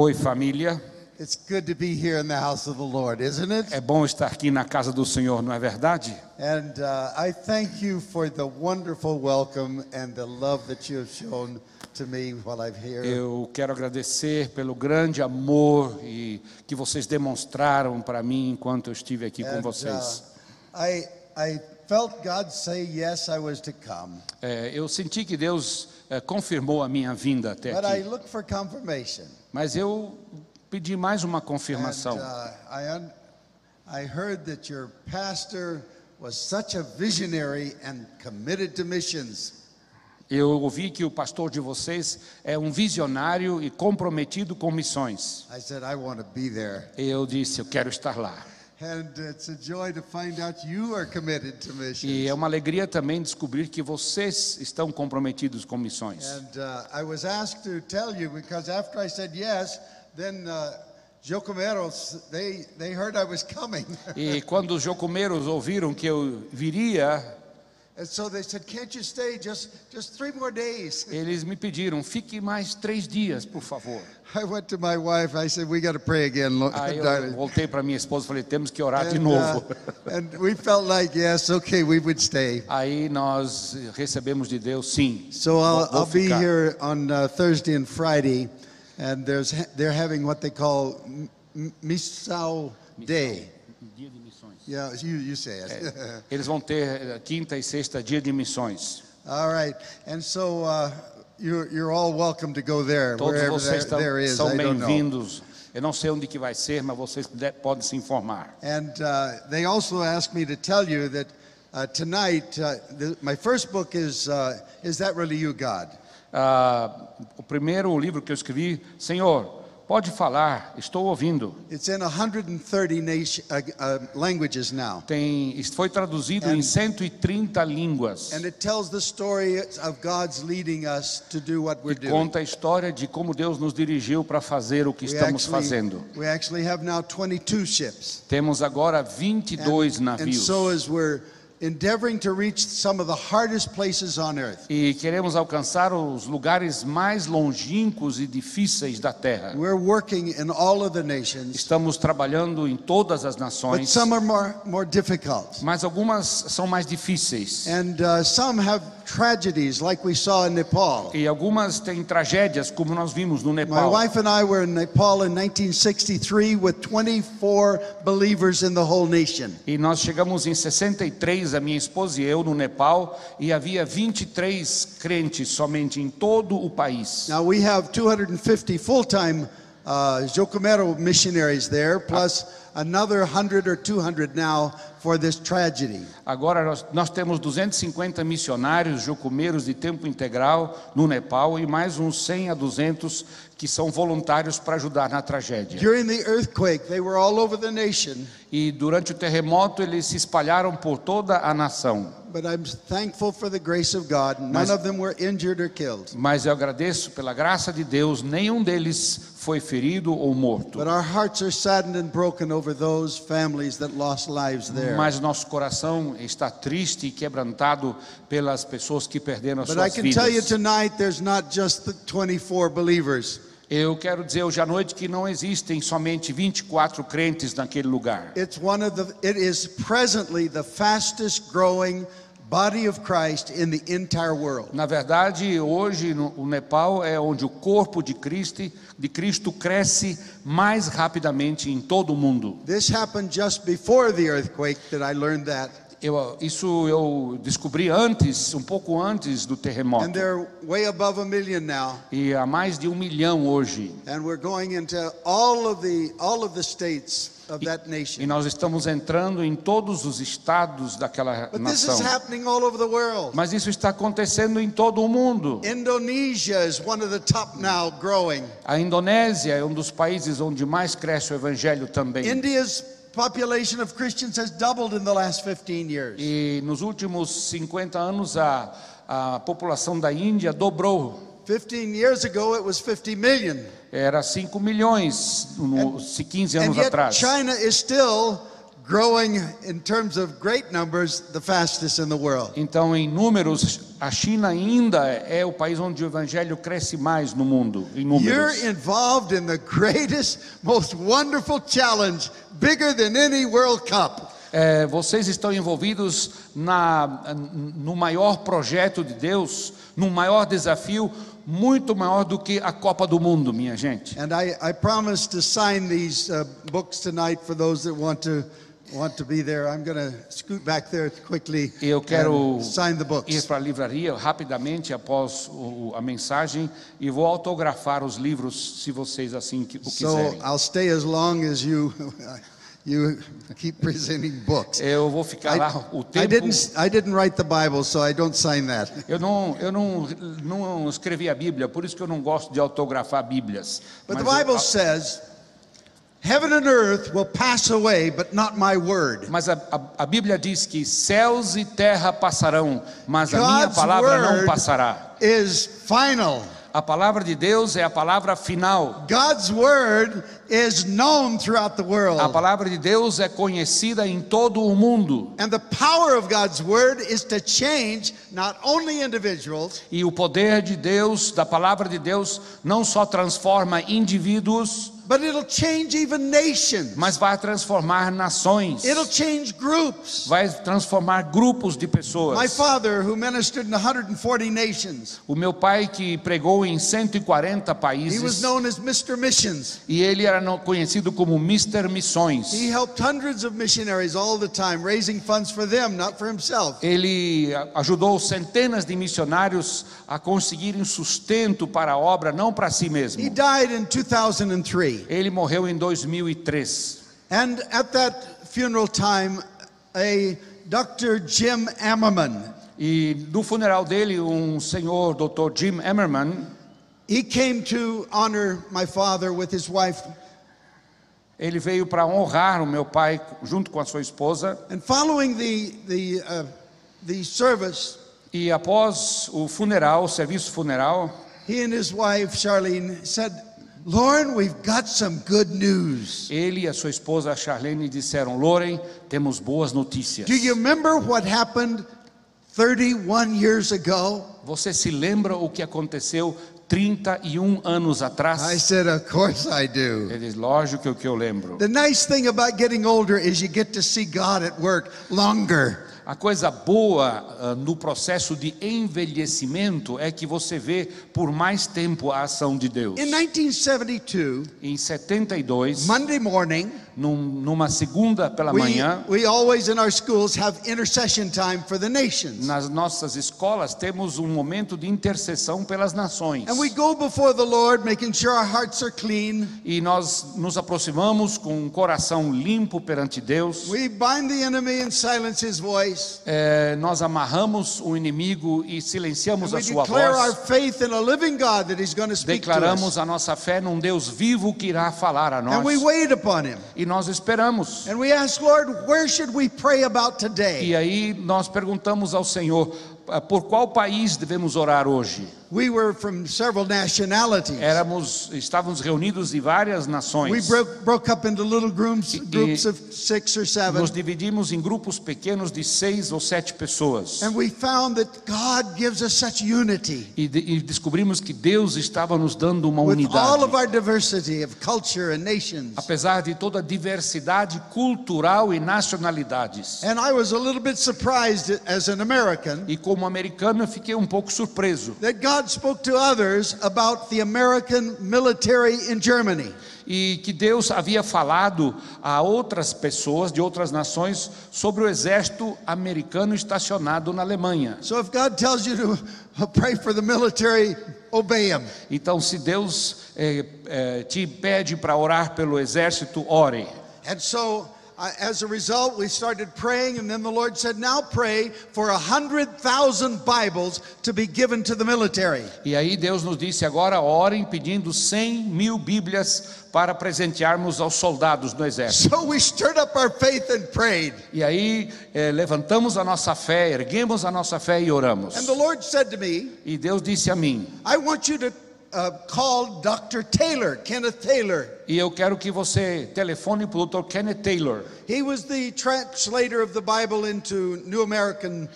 Oi, família. It's good to be here in the house of the Lord, isn't it? É bom estar aqui na casa do Senhor, não é verdade? And I thank you for the wonderful welcome and the love that you have shown to me while I'm here. Eu quero agradecer pelo grande amor que vocês demonstraram para mim enquanto eu estive aqui com vocês. I felt God say yes, I was to come. Eu senti que Deus confirmou a minha vinda até But I aqui. look for confirmation. Mas eu pedi mais uma confirmação. And I heard that your pastor was such a visionary and committed to missions. Eu ouvi que o pastor de vocês é um visionário e comprometido com missões. I said, I want to be there. Eu disse, eu quero estar lá. And it's a joy to find out you are committed to missions. E é uma alegria também descobrir que vocês estão comprometidos com missões. And I was asked to tell you because after I said yes, then Jocomeros, they heard I was coming. E quando os jocomeros ouviram que eu viria, And so they said, can't you stay just 3 more days? eles me pediram, fique mais 3 dias, por favor. I went to my wife, I said, we got to pray again. Aí eu darling. voltei para minha esposa e falei, temos que orar de And, novo. and we felt like, yes, okay, we would stay. Aí nós recebemos de Deus, sim. So vou I'll be ficar. here on Thursday and Friday, and they're having what they call Missão Day. Dia de missões. Yeah, you say it. Eles vão ter quinta e sexta dia de missões. All right, and so you're all welcome to go there, Todos wherever vocês there is. são I don't know. bem-vindos. Eu não sei onde que vai ser, mas vocês podem se informar. And they also asked me to tell you that tonight my first book is That Really You, God? O primeiro livro que eu escrevi, Senhor, pode falar, estou ouvindo. It's in 130 languages now. Foi traduzido em 130 línguas. And it tells the story of God's leading us to do what we're doing. Conta a história de como Deus nos dirigiu para fazer o que estamos fazendo. We actually have now 22 ships. Temos agora 22 And navios. so as we're endeavoring to reach some of the hardest places on earth, E queremos alcançar os lugares mais longínquos e difíceis da terra. we're working in all of the nations, Estamos trabalhando em todas as but nações, some are more difficult. mas algumas são mais difíceis. And some have tragedies like we saw in Nepal. E algumas têm tragédias, como nós vimos no My Nepal. wife and I were in Nepal in 1963 with 24 believers in the whole nation. E nós chegamos em 63, a minha esposa e eu, no Nepal, e havia 23 crentes somente em todo o país. Now we have 250 full-time Jocomero missionaries there, plus another 100 or 200 now for this tragedy. Agora nós temos 250 missionários jocumeiros de tempo integral no Nepal e mais uns 100 a 200 que são voluntários para ajudar na tragédia. During the earthquake, they were all over the nation. E durante o terremoto eles se espalharam por toda a nação. But I'm thankful for the grace of God. None of them were injured or killed. Mas eu agradeço pela graça de Deus, nenhum deles foi ferido ou morto. But our hearts are saddened and broken over those families that lost lives there. Mas nosso coração está triste e quebrantado pelas pessoas que perderam as But I suas can tell you vidas. tonight, there's not just the 24 believers. Eu quero dizer hoje à noite que não existem somente 24 crentes naquele lugar. It is presently the fastest growing body of Christ in the entire world. Na verdade, hoje o Nepal é onde o corpo de Cristo cresce mais rapidamente em todo o mundo. This happened just before the earthquake that I learned that. Isso eu descobri um pouco antes do terremoto. And they're way above 1 million now. E há mais de 1 milhão hoje. And we're going into all of the states of that nation. E nós estamos entrando em todos os estados daquela But this is nação. happening all over the world. Mas isso está acontecendo em todo o mundo. Indonesia is one of the top now growing. A Indonésia é um dos países onde mais cresce o evangelho também. India's population of Christians has doubled in the last 15 years. E nos últimos 50 anos a população da Índia dobrou. 15 years ago it was 50 million. Era 5 milhões 15 anos And yet atrás. China is still growing in terms of great numbers, the fastest in the world. Então, em números, a China ainda é o país onde o evangelho cresce mais no mundo, em números. You're involved in the greatest, most wonderful challenge, bigger than any World Cup. Vocês estão envolvidos no maior projeto de Deus, no maior desafio, muito maior do que a Copa do Mundo, minha gente. And I promise to sign these books tonight for those that want to be there. I'm going to scoot back there quickly Eu quero and sign the ir books. para a livraria rapidamente após a mensagem e vou autografar os livros, se vocês assim o So quiserem. I'll stay as long as you keep presenting books. Eu vou ficar lá o I tempo. didn't write the Bible, so I don't sign that. Eu não escrevi a Bíblia, por isso que eu não gosto de autografar Bíblias. But the Mas Bible says, heaven and earth will pass away, but not my word. Mas a Bíblia diz que céus e terra passarão, mas a minha God's palavra não word passará. is final. A palavra de Deus é a palavra final. God's word is known throughout the A world. palavra de Deus é conhecida em todo o mundo. And the power of God's word is to change not only individuals, E o poder de Deus, da palavra de Deus, não só transforma indivíduos, but it'll change even nations. mas vai transformar nações. It'll change groups. Vai transformar grupos de My pessoas. father, who ministered in 140 nations, O meu pai, que pregou em 140 he was países, known as Mr. Missions. e ele era conhecido como Mr. Missões. He helped hundreds of missionaries all the time, raising funds for them, not for himself. Ele ajudou centenas de missionários a conseguirem sustento para a obra, não para si He mesmo. died in 2003. Ele morreu em 2003. And at that funeral time, a Dr. Jim Ammerman, E no funeral dele, um senhor, Dr. Jim Emmerman, he came to honor my father with his wife. ele veio para honrar o meu pai junto com a sua esposa. And following the service, E após o funeral, o serviço funeral, he and his wife Charlene said, "Lauren, we've got some good news. ele e a sua esposa Charlene disseram: Lauren, temos boas notícias. Do you remember what happened 31 years ago?" Você se lembra o que aconteceu 31 anos atrás? I said, "Of course I do." Ele diz: lógico que eu lembro. The nice thing about getting older is you get to see God at work longer. A coisa boa no processo de envelhecimento é que você vê por mais tempo a ação de Deus. In 1972, Em 72, Monday morning, numa segunda pela manhã, we always in our schools have intercession time for the nations. nas nossas escolas temos um momento de intercessão pelas nações. And we go before the Lord, making sure our hearts are clean. E nós nos aproximamos com um coração limpo perante Deus. We bind the enemy and silence his voice. Nós amarramos o inimigo e silenciamos And we a sua declare our voz. faith in a living God that he's going to speak to us. Declaramos a nossa fé num Deus vivo que irá falar a nós. And we wait upon him. E nós esperamos. And we ask, Lord, where should we pray about today? E aí nós perguntamos ao Senhor, por qual país devemos orar hoje? We were from several nationalities. Estávamos reunidos de várias nações. We broke up into little groups of 6 or 7. Nos dividimos em grupos pequenos de 6 ou 7 pessoas. And we found that God gives us such unity. E descobrimos que Deus estava nos dando uma With all of unidade. our diversity of culture and nations. Apesar de toda a diversidade cultural e nacionalidades. And I was a little bit surprised as an American E como americano eu fiquei um pouco surpreso. that God spoke to others about the American military in Germany. E que Deus havia falado a outras pessoas de outras nações sobre o exército americano estacionado na Alemanha. So if God tells you to pray for the military, obey him. Então, se Deus te pede para orar pelo exército, ore. And so as a result, we started praying, and then the Lord said, now pray for 100,000 Bibles to be given to the military. E aí Deus nos disse: agora orem pedindo 100.000 Bíblias para presentearmos aos soldados do exército. So we stirred up our faith and prayed. E aí levantamos a nossa fé, erguemos a nossa fé e oramos. And the Lord said to me, E Deus disse a mim: I want you to call Dr. Taylor, Kenneth Taylor. E eu quero que você telefone para o Dr. Kenneth Taylor. He was the translator of the Bible into New American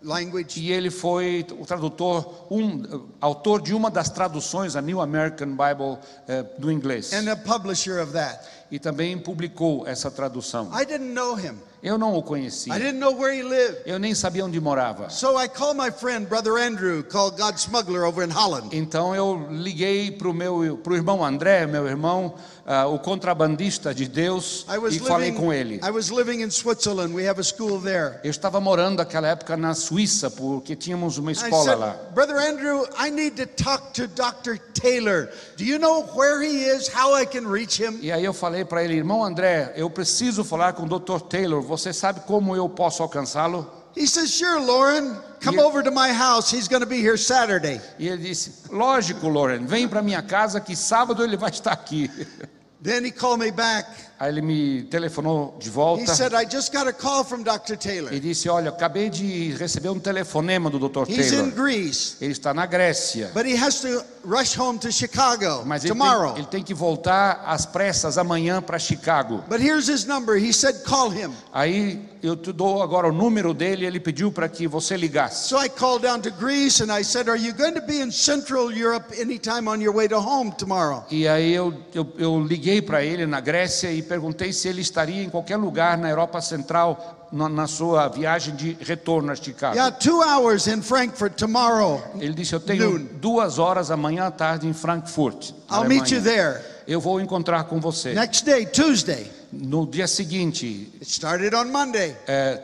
language. E ele foi o tradutor, autor de uma das traduções a New American Bible do inglês. And a publisher of that. E também publicou essa tradução. I didn't know him. Eu não o conhecia. I didn't know where he lived. Eu nem sabia onde morava. So I called my friend, Brother Andrew, called God Smuggler over in Holland. Então eu liguei pro irmão André, meu irmão, o contrabandista de Deus, e falei com ele. I was living in Switzerland. We have a school there. Eu estava morando naquela época na Suíça, porque tínhamos uma escola lá. Brother Andrew, I need to talk to Dr. Taylor. Do you know where he is? How I can reach him? E aí eu falei para ele, irmão André, eu preciso falar com o Dr. Taylor. Você sabe como eu posso alcançá-lo? He says, sure, Lauren, come over to my house. He's going to be here Saturday. E ele disse, lógico, Lauren, vem para minha casa que sábado ele vai estar aqui. Then he called me back. Aí ele me telefonou de volta. He said, I just got a call from Dr. Taylor. E disse, olha, acabei de receber um telefonema do Dr. He's Taylor. in Greece. Ele está na Grécia. But he has to rush home to Chicago Mas tomorrow. ele tem que voltar às pressas amanhã para Chicago. But here's his number. He said, call him. Aí eu te dou agora o número dele, ele pediu para que você ligasse. So I called down to Greece and I said, are you going to be in Central Europe anytime on your way to home tomorrow? E aí eu liguei para ele na Grécia e perguntei se ele estaria em qualquer lugar na Europa Central na sua viagem de retorno a Chicago. Yeah, 2 hours in Frankfurt tomorrow. Ele disse, eu tenho 2 horas amanhã à tarde em Frankfurt, I'll meet you there. Eu vou encontrar com você. Next day, Tuesday. No dia seguinte, It started on Monday.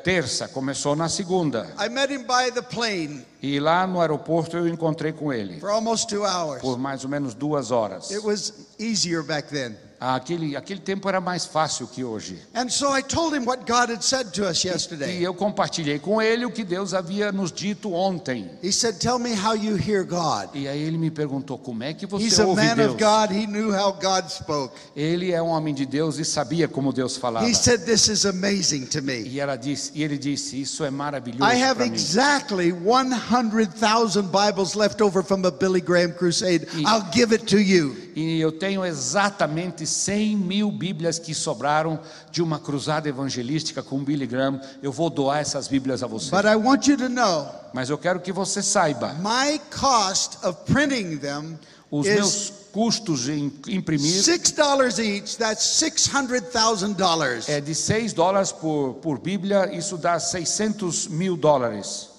Terça, começou na segunda. I met him by the plane E lá no aeroporto eu encontrei com ele for almost 2 hours. por mais ou menos 2 horas. It was easier back then. Aquele tempo era mais fácil que hoje. And so I told him what God had said to us E yesterday. eu compartilhei com ele o que Deus havia nos dito ontem. He said, tell me how you hear God. E aí ele me perguntou, como é que He's você a ouve man Deus? of God. He knew how God spoke. Ele é um homem de Deus e sabia como Deus falava. He said, this is amazing to me. E ele disse, isso é maravilhoso I have para mim. exactly 100,000 Bibles left over from a Billy Graham crusade. I'll give it to you. E eu tenho exatamente 100.000 Bíblias que sobraram de uma cruzada evangelística com Billy Graham. Eu vou doar essas Bíblias a você. But I want you to know, Mas eu quero que você saiba, my cost of printing them os is meus custos em imprimir $6 each. That's $600,000. é de $6 por Bíblia. Isso dá $600 mil.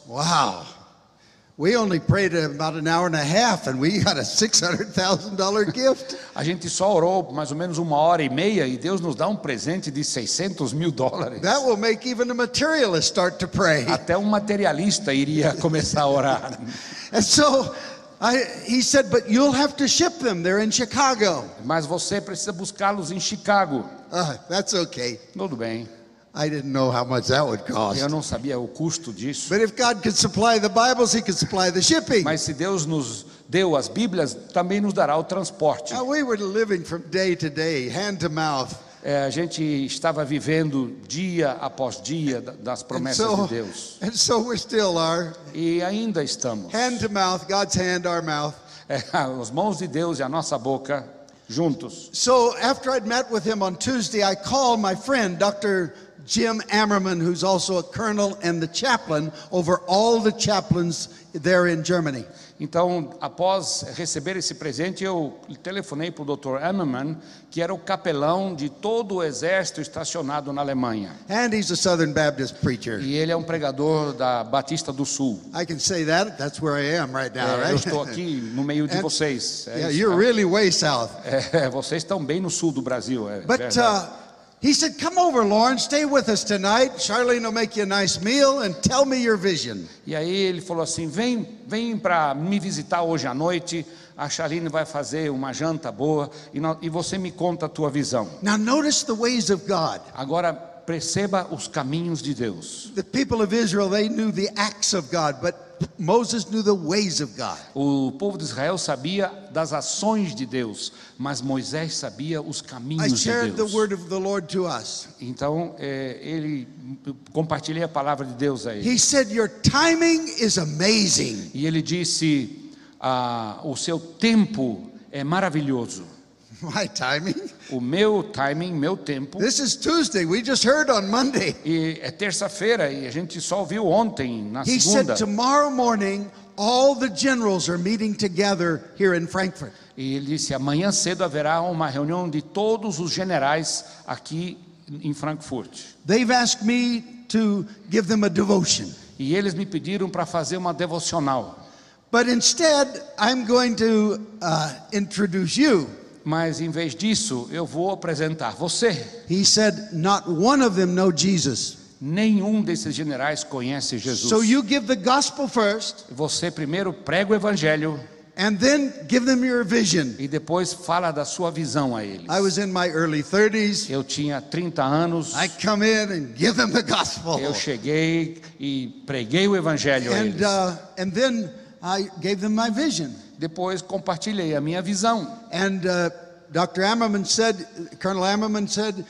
Wow. We only prayed about an hour and a half and we got a $600,000 gift. A gente só orou mais ou menos 1h30 e Deus nos dá um presente de $600 mil. That will make even a materialist start to pray. Até um materialista iria começar a orar. And so he said, but you'll have to ship them. They're in Chicago. Mas você precisa buscá-los em Chicago. That's okay. Tudo bem. I didn't know how much that would cost. Eu não sabia o custo disso. But if God could supply the Bibles, He could supply the shipping. Mas se Deus nos deu as Bíblias, também nos dará o transporte. Now, we were living from day to day, hand to mouth. A gente estava vivendo dia após dia das promessas de Deus. And so we still are. E ainda estamos. Hand to mouth, God's hand, our mouth. As mãos de Deus e a nossa boca juntos. So after I'd met with him on Tuesday, I called my friend, Dr. Jim Ammerman, who's also a colonel and the chaplain over all the chaplains there in Germany. Então, após receber esse presente, eu telefonei para o Dr. Ammerman, que era o capelão de todo o exército estacionado na Alemanha. And he's a Southern Baptist preacher. E ele é um pregador da Batista do Sul. I can say that. That's where I am right now, right? Eu estou aqui no meio de vocês. Yeah, you're really way south. Vocês estão bem no sul do Brasil. But he said, come over, Lauren, stay with us tonight. Charlene will make you a nice meal and tell me your vision. E aí ele falou assim, vem para me visitar hoje à noite. A Charlene vai fazer uma janta boa e você me conta a tua visão. Now notice the ways of God. Agora perceba os caminhos de Deus. The people of Israel, they knew the acts of God, but Moses knew the ways of God. O povo de Israel sabia das ações de Deus, mas Moisés sabia os caminhos de shared Deus. the word of the Lord to us. Então, compartilhei a palavra de Deus a ele. He said, your timing is amazing. E ele disse, o seu tempo é maravilhoso. My timing? O meu timing, meu tempo. This is Tuesday. We just heard on Monday. E é terça-feira e a gente só ouviu ontem, na He segunda. said tomorrow morning all the generals are meeting together here in Frankfurt. E ele disse, amanhã cedo haverá uma reunião de todos os generais aqui em Frankfurt. They've asked me to give them a devotion. E eles me pediram para fazer uma devocional. But instead, I'm going to introduce you. Mas em vez disso, eu vou apresentar você. He said, not one of them know Jesus. Nenhum desses generais conhece Jesus. So you give the gospel first, Você primeiro prega o evangelho and then give them your vision. e depois fala da sua visão a eles. I was in my early 30s. Eu tinha 30 anos. I come in and give them the gospel. Eu cheguei e preguei o evangelho a eles. And then I gave them my vision. Depois compartilhei a minha visão. And Dr. Ammerman said, Colonel Ammerman said,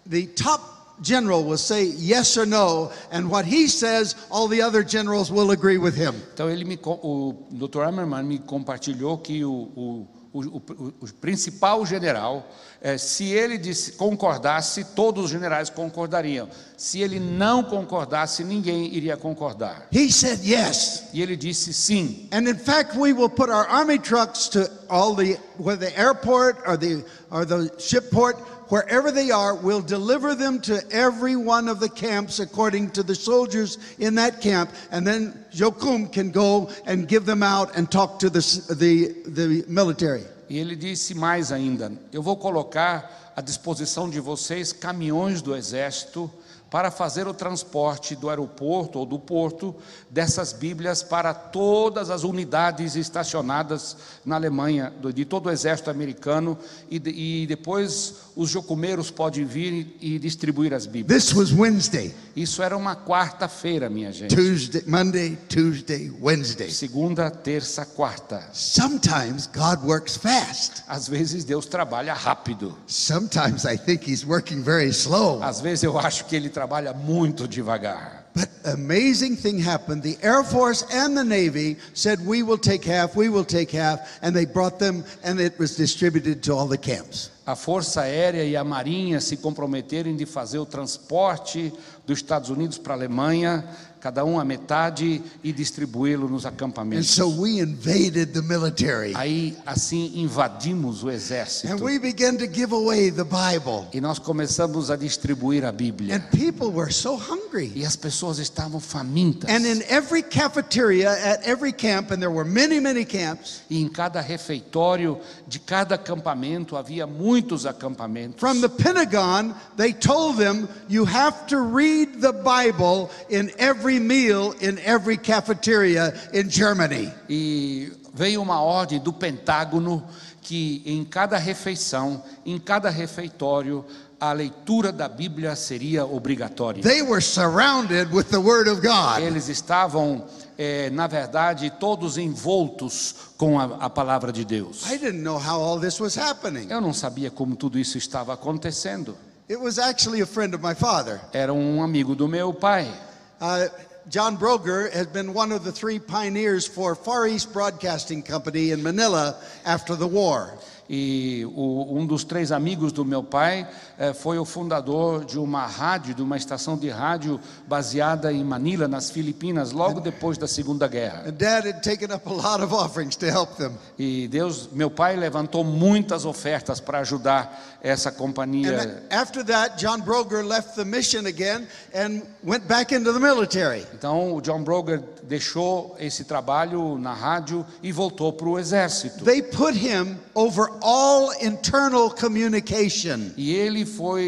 the top general will say yes or no, and what he says, all the other generals will agree with him. Então o Dr. Ammerman me compartilhou que o principal general, se ele concordasse, todos os generais concordariam. Se ele não concordasse, ninguém iria concordar. He said yes. E ele disse sim. And in fact, we will put our army trucks to whether the airport or the shipport, wherever they are, we'll deliver them to every one of the camps according to the soldiers in that camp, and then Joachim can go and give them out and talk to the military. E ele disse mais ainda, eu vou colocar à disposição de vocês caminhões do exército para fazer o transporte do aeroporto ou do porto dessas Bíblias para todas as unidades estacionadas na Alemanha, de todo o exército americano, e depois os jocumeiros podem vir e distribuir as Bíblias. This was Wednesday. Isso era uma quarta-feira, minha gente. Monday, Tuesday, Wednesday. Segunda, terça, quarta. Sometimes God works fast. Às vezes Deus trabalha rápido. Sometimes I think he's working very slow. Às vezes eu acho que ele trabalha muito devagar. But amazing thing happened. The Air Force and the Navy said, we will take half, and they brought them, and it was distributed to all the camps. A Força Aérea e a Marinha se comprometeram de fazer o transporte dos Estados Unidos para a Alemanha, cada um a metade, e distribuí-lo nos And acampamentos. so we invaded the military. Aí, assim, invadimos o And exército. we began to give away the Bible. E nós começamos a distribuir a Bíblia. And people were so hungry. E as pessoas estavam famintas. And in every cafeteria at every camp, and there were many, many camps, E em cada refeitório de cada acampamento havia muitos acampamentos. from the Pentagon, they told them, you have to read the Bible in every meal, in every cafeteria in Germany. E veio uma ordem do Pentágono que em cada refeição, em cada refeitório, a leitura da Bíblia seria obrigatória. They were surrounded with the Word of God. Eles estavam, na verdade, todos envoltos com a palavra de Deus. I didn't know how all this was happening. Eu não sabia como tudo isso estava acontecendo. It was actually a friend of my father. Era um amigo do meu pai. John Broger has been one of the three pioneers for Far East Broadcasting Company in Manila after the war. E um dos três amigos do meu pai foi o fundador de uma rádio, de uma estação de rádio baseada em Manila, nas Filipinas, logo depois da Segunda Guerra. And Dad had taken up a lot of offerings to help them. E meu pai levantou muitas ofertas para ajudar essa companhia. And after that, John Broger left the mission again and went back into the military. Então o John Broger deixou esse trabalho na rádio e voltou para o exército. They put him over all internal communication. E ele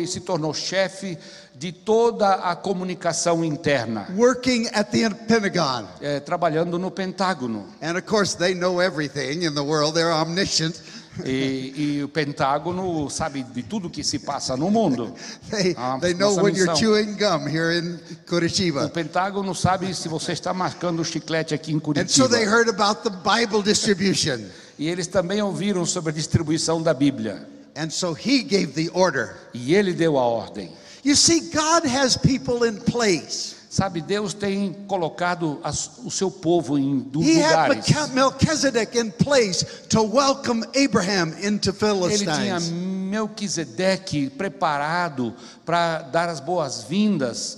se tornou chefe de toda a comunicação interna, Working at the Pentagon. trabalhando no Pentágono. And of course, they know everything in the world. They're omniscient. E o Pentágono sabe de tudo que se passa no mundo. They know nossa when you're missão. chewing gum here in O Curitiba. Pentágono sabe se você está marcando chiclete aqui em And so Curitiba. they heard about the Bible distribution. E eles também ouviram sobre a distribuição da Bíblia. And so he gave the order. E ele deu a ordem. You see, God has people in place. Sabe, Deus tem colocado o seu povo em He had lugares. Melchizedek in place to welcome Abraham into Ele tinha Philistines. Melquisedeque preparado para dar as boas-vindas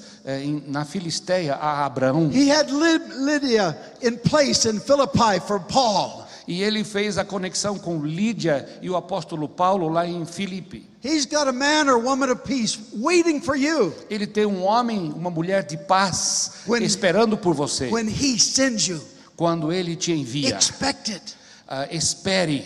na Filisteia a Abraão. He had Lydia in place in Philippi for Paul. E ele fez a conexão com Lídia e o apóstolo Paulo lá em Filipe. He's got a man or woman of peace waiting for you Ele tem um homem, uma mulher de paz esperando por você. when he sends you. Quando ele te envia, Expect it. espere.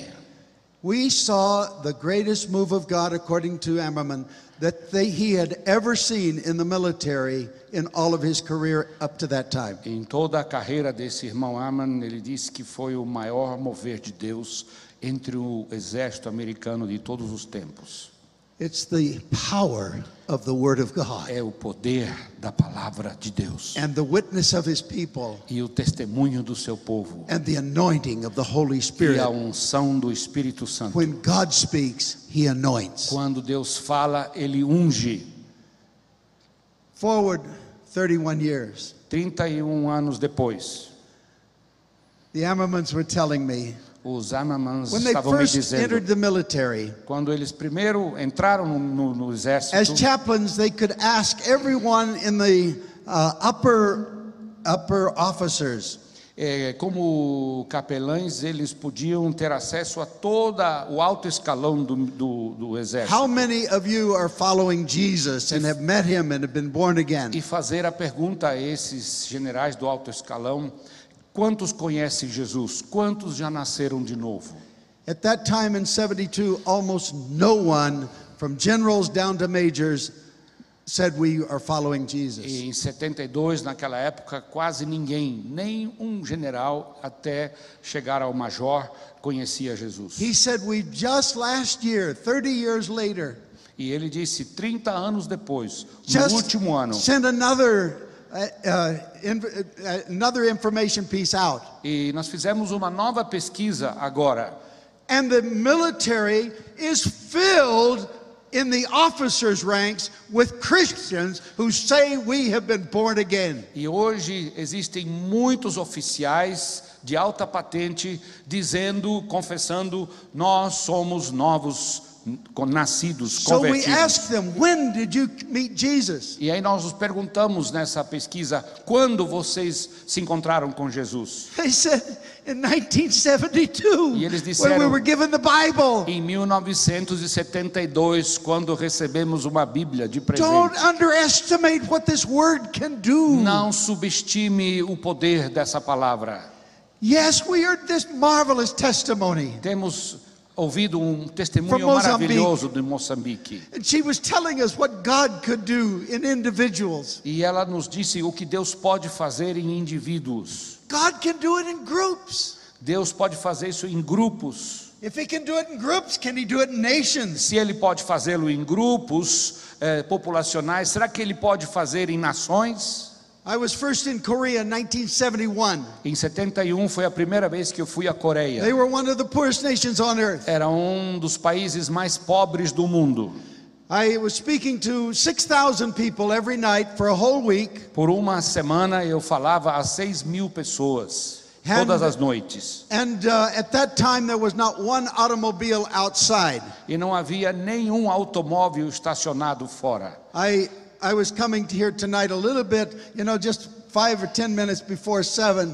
We saw the greatest move of God, according to Ammerman, that he had ever seen in the military in all of his career up to that time. Em toda a carreira desse irmão Aman, ele disse que foi o maior mover de Deus entre o exército americano de todos os tempos. It's the power of the Word of God É o poder da palavra de Deus and the witness of his people e o testemunho do seu povo and the anointing of the Holy e Spirit. a unção do Espírito Santo. When God speaks, he anoints. Quando Deus fala, ele unge. Forward 31 years. 31 anos depois, The Ammermans were telling me, os Amamans when they estavam me first dizendo, entered the military, quando eles primeiro entraram no as exército, chaplains, they could ask everyone in the upper officers, como capelães, eles podiam ter acesso a todo o alto escalão do exército. how many of you are following Jesus and have met him and have been born again? E fazer a pergunta a esses generais do alto escalão: quantos conhecem Jesus? Quantos já nasceram de novo? At that time in 72, almost no one, from generals down to majors, said we are following Jesus. E em 72, naquela época, quase ninguém, nem um general até chegar ao major, conhecia Jesus. He said we just last year, 30 years later, E ele disse, 30 anos depois, no just último ano, sent another information piece out. e nós fizemos uma nova pesquisa agora, And the military is filled in the officers' ranks with Christians who say we have been born again. e hoje existem muitos oficiais de alta patente dizendo, confessando, nós somos novos nascidos, So we convertidos. asked them, when did you meet Jesus? E aí nós nos perguntamos nessa pesquisa, quando vocês se encontraram com Jesus? They said in 1972, E eles when we disseram, were given the Bible. em 1972, quando recebemos uma Bíblia de Don't presente. underestimate what this word can do. Não subestime o poder dessa palavra. Yes, we heard this marvelous testimony. Temos ouvido um testemunho From Mozambique. maravilhoso de Moçambique. And she was telling us what God could do in individuals. E ela nos disse o que Deus pode fazer em indivíduos. God can do it in groups. Deus pode fazer isso em grupos. If he can do it in groups, can he do it in nations? Se Ele pode fazê-lo em grupos populacionais, será que Ele pode fazer em nações? I was first in Korea in 1971. Em 71 foi a primeira vez que eu fui à Coreia. They were one of the poorest nations on earth. Era um dos países mais pobres do mundo. I was speaking to 6,000 people every night for a whole week. Por uma semana eu falava a 6.000 pessoas, todas as noites. And at that time there was not one automobile outside. E não havia nenhum automóvel estacionado fora. I was coming to here tonight a little bit, just 5 or 10 minutes before 7,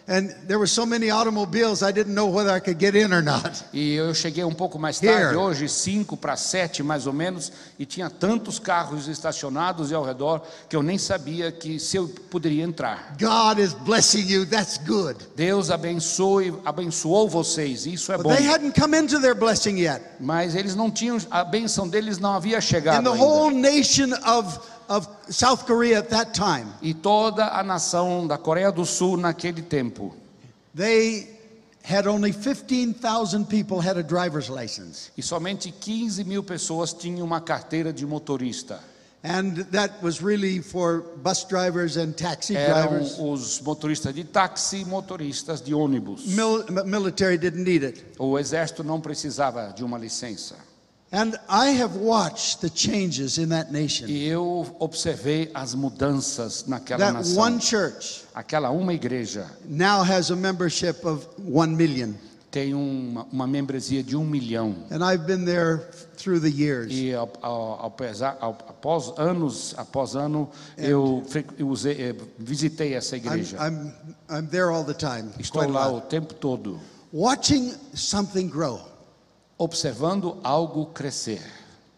and there were so many automobiles I didn't know whether I could get in or not. E eu cheguei um pouco mais tarde, Here. hoje 5 para 7 mais ou menos, e tinha tantos carros estacionados ao redor que eu nem sabia se eu poderia entrar. God is blessing you, that's good. Deus abençoou vocês, isso é But bom. they hadn't come into their blessing yet. Mas eles não tinham, a bênção deles não havia And chegado the ainda. whole nation of South Korea at that time, E toda a nação da Coreia do Sul naquele tempo, they had only 15,000 people had a driver's license. e somente 15.000 pessoas tinham uma carteira de motorista. And that was really for bus drivers and taxi Eram drivers. os motoristas de táxi e motoristas de ônibus. Military didn't need it. O exército não precisava de uma licença. And I have watched the changes in that nation. E eu observei as mudanças naquela That nação. one church Aquela uma igreja now has a membership of 1 million. tem uma membresia de 1 milhão. And I've been there through the years. E após ano, eu visitei essa igreja. I'm there all the time. Estou quite a lá lot. o tempo todo, Watching something grow. observando algo crescer.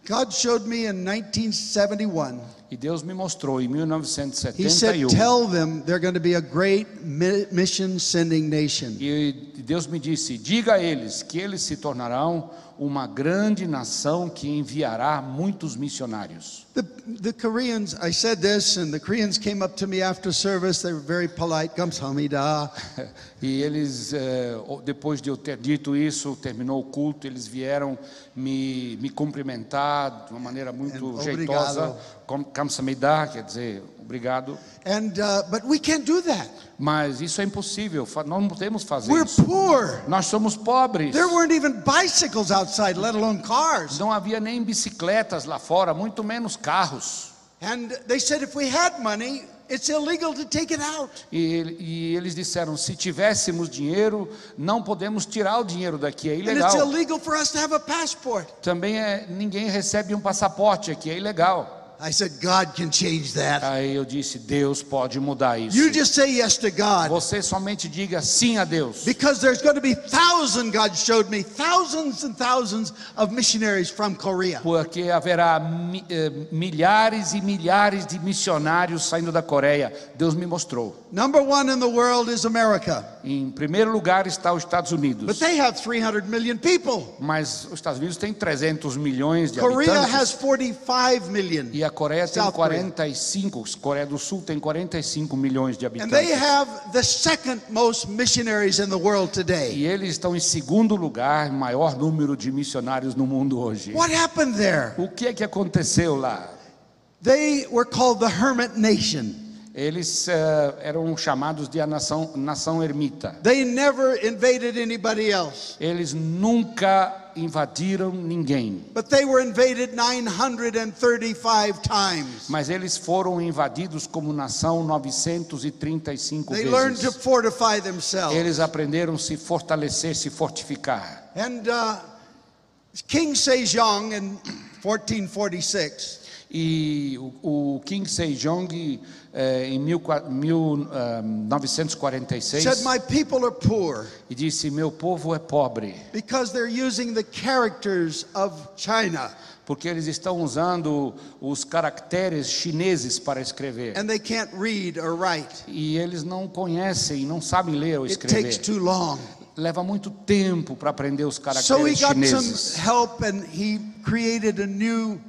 God showed me in 1971. E Deus me mostrou em He said, 1971. tell them they're going to be a great mission sending nation. E Deus me disse: diga a eles que eles se tornarão uma grande nação que enviará muitos missionários. The Koreans, I said this, and the Koreans came up to me after service. They were very polite. Kamsahamnida. E eles, depois de eu ter dito isso, terminou o culto, eles vieram me cumprimentar de uma maneira muito jeitosa. Kamsahamnida, quer dizer, obrigado. But we can't do that. Mas isso é impossível, nós não podemos fazer We're isso. poor. Nós somos pobres. There weren't even bicycles outside, let alone cars. Não havia nem bicicletas lá fora, muito menos carros. And they said if we had money, it's illegal to take it out. E eles disseram: se tivéssemos dinheiro, não podemos tirar o dinheiro daqui, é And it's ilegal. illegal for us to have a passport. Também ninguém recebe um passaporte aqui, é ilegal. I said, God can change that. Aí eu disse: Deus pode mudar isso. You just say yes to God. Você somente diga sim a Deus. Because there's going to be God showed me, thousands and thousands of missionaries from Korea. Porque haverá milhares e milhares de missionários saindo da Coreia. Deus me mostrou. Number one in the world is America. Em primeiro lugar está os Estados But Unidos. they have 300 million people. Mas os Estados Unidos têm 300 milhões de Korea habitantes. has 45 million. E a Coreia tem South Korea. 45, Coreia do Sul tem 45 milhões de And they habitantes. have the second most missionaries in the world today. E eles estão em segundo lugar, maior número de missionários no mundo hoje. What happened there? O que é que aconteceu lá? They were called the hermit nation. Eles eram chamados de a nação ermita. They never invaded anybody else. Eles nunca invadiram ninguém. But they were invaded 935 times. Mas eles foram invadidos como nação 935 They learned to vezes. fortify themselves. Eles aprenderam a se fortalecer, se fortificar. And King Sejong in 1446 E o King Sejong, em 1946, said, my people are poor e disse: meu povo é pobre, because they're using the characters of China porque eles estão usando os caracteres chineses para escrever. and they can't read or write. E eles não conhecem, não sabem ler ou It takes escrever. too long. Leva muito tempo para aprender os So he caracteres got chineses. some help and he created a new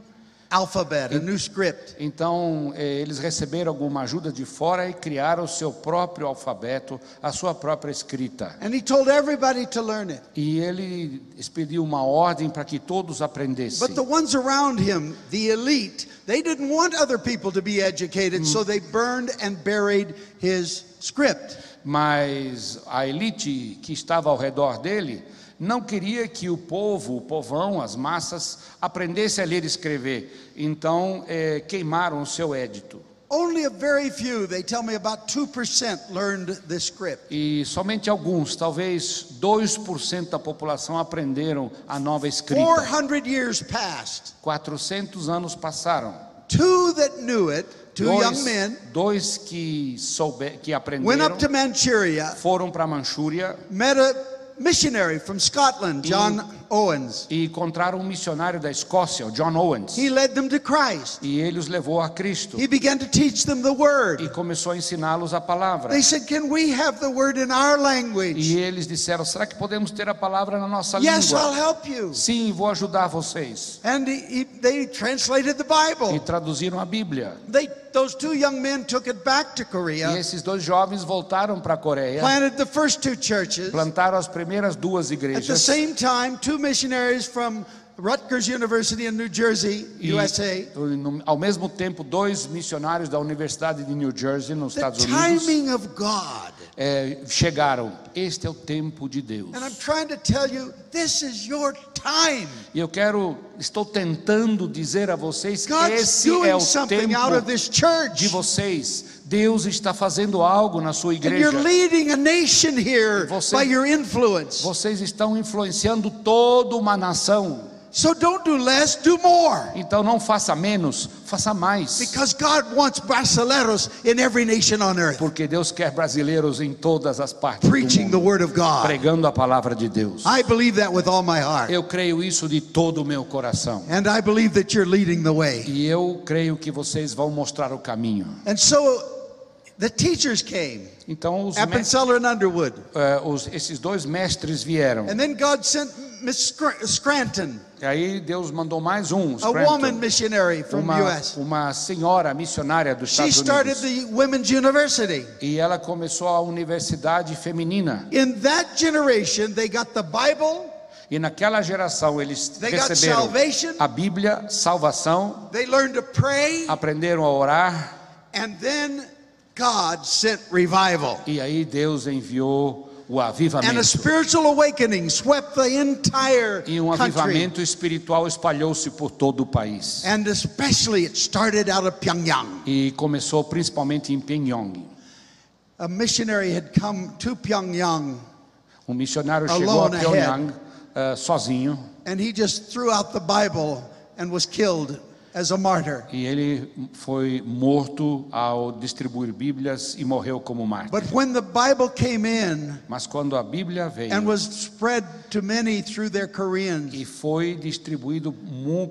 alphabet, a new script. Então, eles receberam alguma ajuda de fora e criaram o seu próprio alfabeto, a sua própria escrita. And he told everybody to learn it. E ele expediu uma ordem para que todos aprendessem. But the ones around him, the elite, they didn't want other people to be educated, so they burned and buried his script. Mas a elite que estava ao redor dele não queria que o povo, o povão, as massas, aprendesse a ler e escrever. Então, queimaram o seu édito. Only a very few, they tell me about 2% learned this script. E somente alguns, talvez 2% da população aprenderam a nova escrita. 400 years passed. 400 anos passaram. Two that knew it, two young men, Dois que went aprenderam up to Manchuria, foram para a Manchúria met a missionary from Scotland, John Owens. e encontraram um missionário da Escócia, o John Owens. He led them to Christ. E ele os levou a Cristo He began to teach them the word. e começou a ensiná-los a palavra. They said, can we have the word in our language? E eles disseram: será que podemos ter a palavra na nossa Yes, I'll língua? help you. Sim, vou ajudar vocês. And they translated the E Bible. traduziram a Bíblia. Those two young men took it back to E Korea, esses dois jovens voltaram para a Coreia, planted the first two churches. plantaram as primeiras duas At the igrejas. same time, two missionaries from Rutgers University in New Jersey, E, USA. ao mesmo tempo, dois missionários da Universidade de New Jersey, nos The Estados Unidos. timing of God chegaram. Este é o tempo de Deus. And I'm trying to tell you, this is your time. E eu estou tentando dizer a vocês que God's esse é doing o something out of tempo this de church. vocês. Deus está fazendo algo na sua And igreja. you're leading a nation here Você- by your influence. Vocês estão influenciando toda uma nação. So don't do less, do more. Então não faça menos, faça mais. Because God wants brasileiros in every nation on earth, Porque Deus quer brasileiros em todas as partes preaching do the mundo, word of God. pregando a palavra de Deus. I believe that with all my heart. Eu creio isso de todo o meu coração. And I believe that you're leading the way. E eu creio que vocês vão mostrar o caminho. And so the teachers came, Então Appenzeller and Underwood. esses dois mestres vieram. And then God sent Miss Scranton, E aí Deus mandou mais um, a Scranton, woman missionary from US. uma senhora missionária dos She Estados started Unidos. the Women's University. E ela começou a universidade feminina. In that generation, they got the Bible, E naquela geração eles They got receberam salvation. a Bíblia, salvação, they learned to pray, aprenderam a orar. and then God sent revival. E aí Deus enviou o And a avivamento. spiritual awakening swept the entire E um country. avivamento espiritual espalhou-se por todo o país. And especially it started out of Pyongyang. E começou principalmente em Pyongyang. A missionary had come to Pyongyang, Um missionário chegou a Alone Pyongyang sozinho. and he just threw out the Bible and was killed as a martyr. E ele foi morto ao distribuir Bíblias e morreu como mártir. But when the Bible came in Mas quando a Bíblia veio and was spread to many through their Koreans, e foi distribuído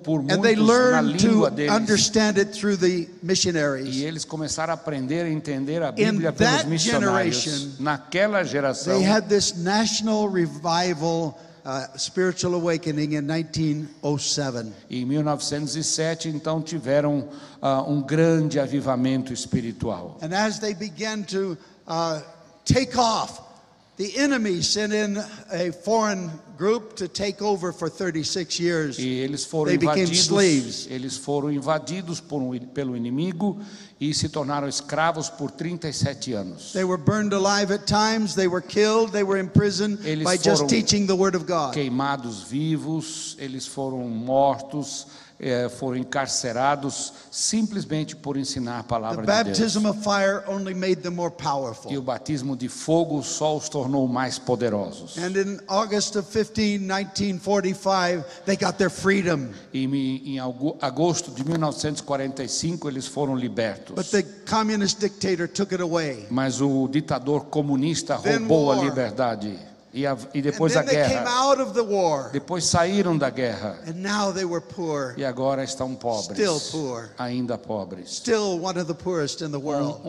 por and they muitos na learned to língua deles, understand it through the e missionaries, eles começaram a aprender a entender a Bíblia In pelos that missionários. generation, Naquela geração, they had this national revival, spiritual awakening in 1907. em 1907, então tiveram um grande avivamento espiritual. And as they began to take off, the enemy sent in a foreign group to take over for 36 years. E eles foram They became invadidos, slaves. eles foram invadidos pelo inimigo e se tornaram escravos por 37 anos. They were burned alive at times, they were killed, they were imprisoned Eles by just foram teaching the word of God. Queimados vivos, eles foram mortos, foram encarcerados simplesmente por ensinar a The palavra de Deus. baptism of fire only made them more E o powerful. batismo de fogo só os tornou mais poderosos. And in August of 1945, they got their freedom. E em agosto de 1945 eles foram libertos. But the communist dictator took it away. Mas o ditador comunista Then roubou a war. liberdade. E And depois a then they came guerra. out of the war, Depois saíram da guerra. and now they were poor, E agora estão pobres. still poor, Ainda pobres. still one of the poorest in the world.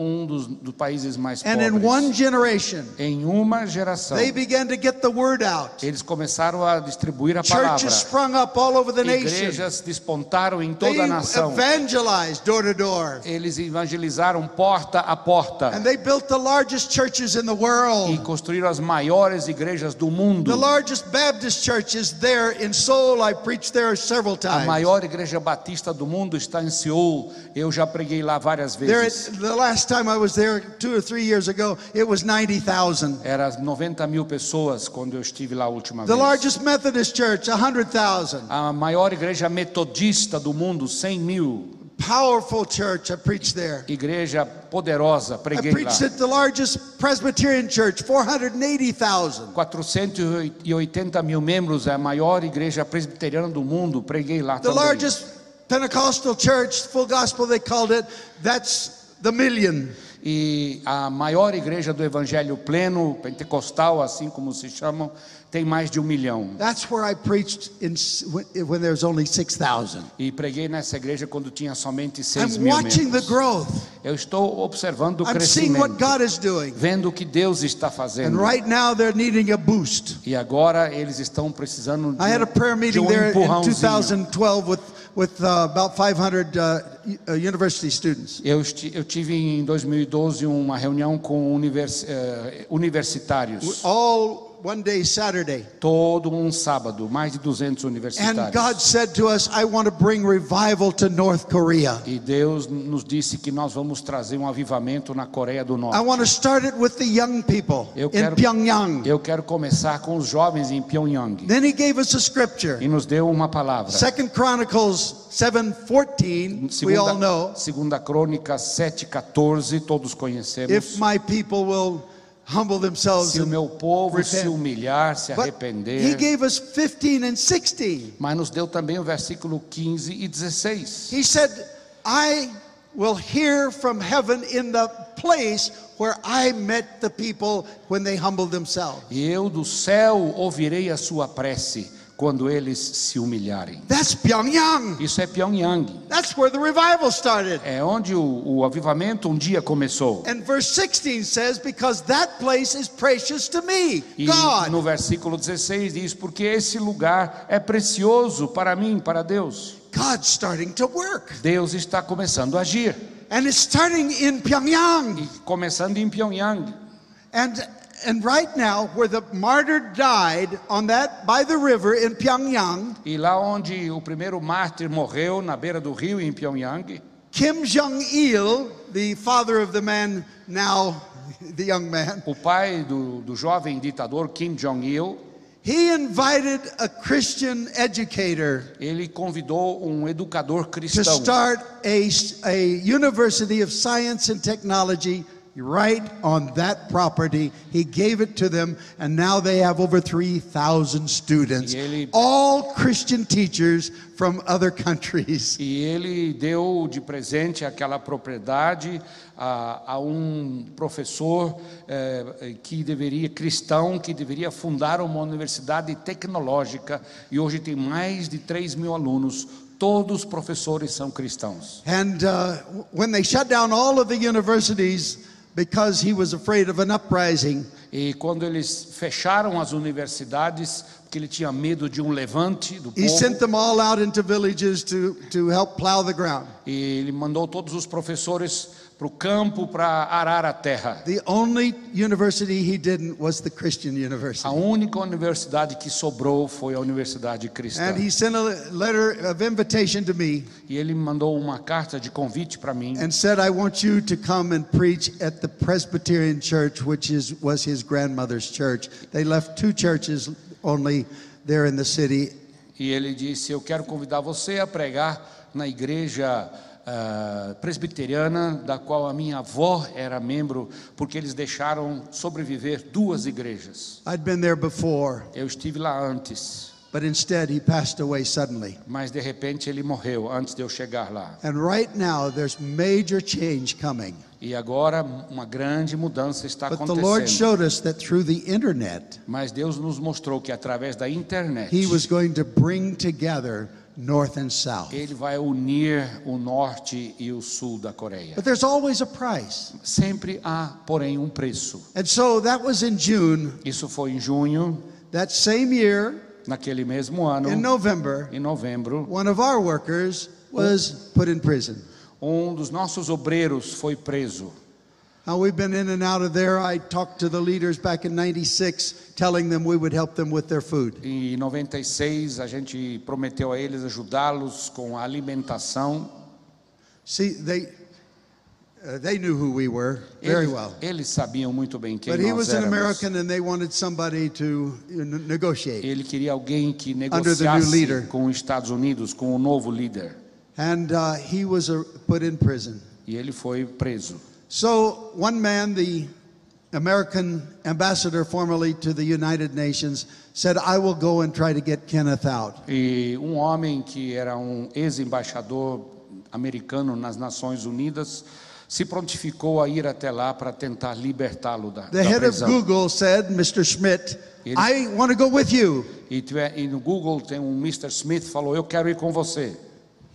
Dos países mais And in one pobres. generation, Em uma geração, they began to get the word out. eles começaram a distribuir a palavra. Churches sprung up all over the nation. Igrejas despontaram em They toda a nação. evangelized door to door. Eles evangelizaram porta a porta. And they built the largest churches in the E world. construíram as maiores igrejas do mundo. The largest Baptist church is there in Seoul. I preached there several A times. maior igreja batista do mundo está em Seul. Eu já preguei lá várias vezes. The last time I was there 2 or 3 years ago, it was 90,000. Era 90.000 pessoas quando eu estive lá a última The vez. largest Methodist church, 100,000. A maior igreja metodista do mundo, 100.000. Powerful church. I preached there. Igreja poderosa, I preguei lá. preached at the largest Presbyterian church, 480,000. 480.000 membros, é a maior igreja presbiteriana do mundo, preguei lá The também. largest Pentecostal church, full gospel they called it, that's the million. E a maior igreja do evangelho pleno, pentecostal, assim como se chamam, tem mais de 1 milhão. That's where I preached when there's only 6,000. E preguei nessa igreja quando tinha somente I'm 6.000 watching the membros. growth. Eu estou observando o I'm seeing what crescimento, God is doing. vendo o que Deus está And fazendo. right now they're needing a boost. E agora eles estão precisando I had a prayer de meeting um there in empurrãozinho. 2012 with about 500 university students. Eu tive em 2012 uma reunião com universitários. All one day Saturday. Todo um sábado, mais de 200 And universitários. God said to us, I want to bring revival to North Korea. E Deus nos disse que nós vamos trazer um avivamento na Coreia do I Norte. want to start it with the young people Eu in quero- Pyongyang. Eu quero começar com os jovens em Pyongyang. Then he gave us a scripture. E nos deu uma palavra. 2 Chronicles 7:14, we all know. Segunda Crônica 7:14, todos conhecemos. If my people will humble themselves. Se o meu povo repent. se humilhar, se But he arrepender. gave us 15 and 16. Mas nos deu também o versículo 15 e 16. He said, I will hear from heaven in the place where I met the people when they humbled themselves. E eu do céu ouvirei a sua prece quando eles se humilharem. That's Pyongyang. Isso é Pyongyang. That's where the revival started. É onde o avivamento um dia começou. And verse 16 says, because that place is precious to me, E God. no versículo 16 diz, porque esse lugar é precioso para mim, para Deus. God's starting to work. Deus está começando a agir. And it's starting in Pyongyang. E começando em Pyongyang. And right now, where the martyr died by the river in Pyongyang, E lá onde o primeiro mártir morreu, na beira do rio, em Pyongyang, Kim Jong-il, the father of the man now, the young man, o pai do jovem ditador Kim Jong-il, he invited a Christian educator ele convidou um educador to cristão start a University of Science and Technology right on that property. He gave it to them, and now they have over 3,000 students, E ele- all Christian teachers from other countries. e ele deu de presente aquela propriedade a um professor cristão que deveria fundar uma universidade tecnológica, e hoje tem mais de 3.000 alunos. Todos os professores são cristãos. And when they shut down all of the universities because he was afraid of an uprising, E quando eles fecharam as universidades, porque ele tinha medo de um levante do he sent povo, them all out into villages to help plow the ground. e ele mandou todos os professores para o campo para arar a terra. The only university he didn't was the Christian university. A única universidade que sobrou foi a universidade cristã. And he sent a letter of invitation to me E ele mandou uma carta de convite para mim. and said, I want you to come and preach at the Presbyterian church, which was his grandmother's church. They left 2 churches only there in the city. E ele disse, eu quero convidar você a pregar na igreja presbiteriana, da qual a minha avó era membro, porque eles deixaram sobreviver 2 igrejas. I'd been there before, Eu estive lá antes, but instead he passed away suddenly. mas de repente ele morreu antes de eu chegar lá. And right now there's major change coming. E agora uma grande mudança está But the Lord acontecendo. showed us that through the internet, Mas Deus nos mostrou que através da internet, he was going to bring together North and South. Ele vai unir o norte e o sul da Coreia. But there's always a price. Sempre há, porém, um preço. And so that was in June, Isso foi em junho, that same year, naquele mesmo ano, in November, em novembro, one of our workers was put in prison. um dos nossos obreiros foi preso. Now we've been in and out of there. I talked to the leaders back in 96, telling them we would help them with their food. Em 96, a gente prometeu a eles ajudá-los com a alimentação. See, they knew who we were very well. Eles sabiam muito bem quem But he nós was an éramos. American and they wanted somebody to negotiate. Ele queria alguém que the new negociasse leader. com os Estados Unidos, com o novo líder. And he was put in prison. E ele foi preso. So one man, the American ambassador formerly to the United Nations, said, I will go and try to get Kenneth out. E um homem que era um ex-embaixador americano nas Nações Unidas se prontificou a ir até lá para tentar libertá-lo da The head of prisão. Google said, Mr. Schmidt, I want to go with you. E no Google tem um Mr. Smith falou, eu quero ir com você.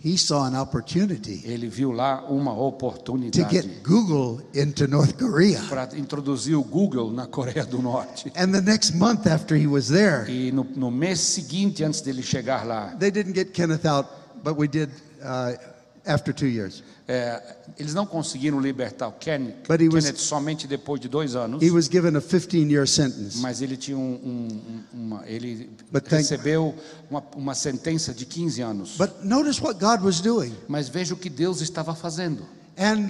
He saw an opportunity Ele viu lá uma to oportunidade get Google into North Korea. para introduzir o Google na Coreia do Norte. And the next month after he was there, E no mês seguinte, antes dele chegar lá, they didn't get Kenneth out, but we did after 2 years. Eles não conseguiram libertar o Kenneth somente depois de 2 anos. He was given a 15-year sentence. Mas ele tinha ele recebeu uma sentença de 15 anos. But notice what God was doing. Mas veja o que Deus estava fazendo. And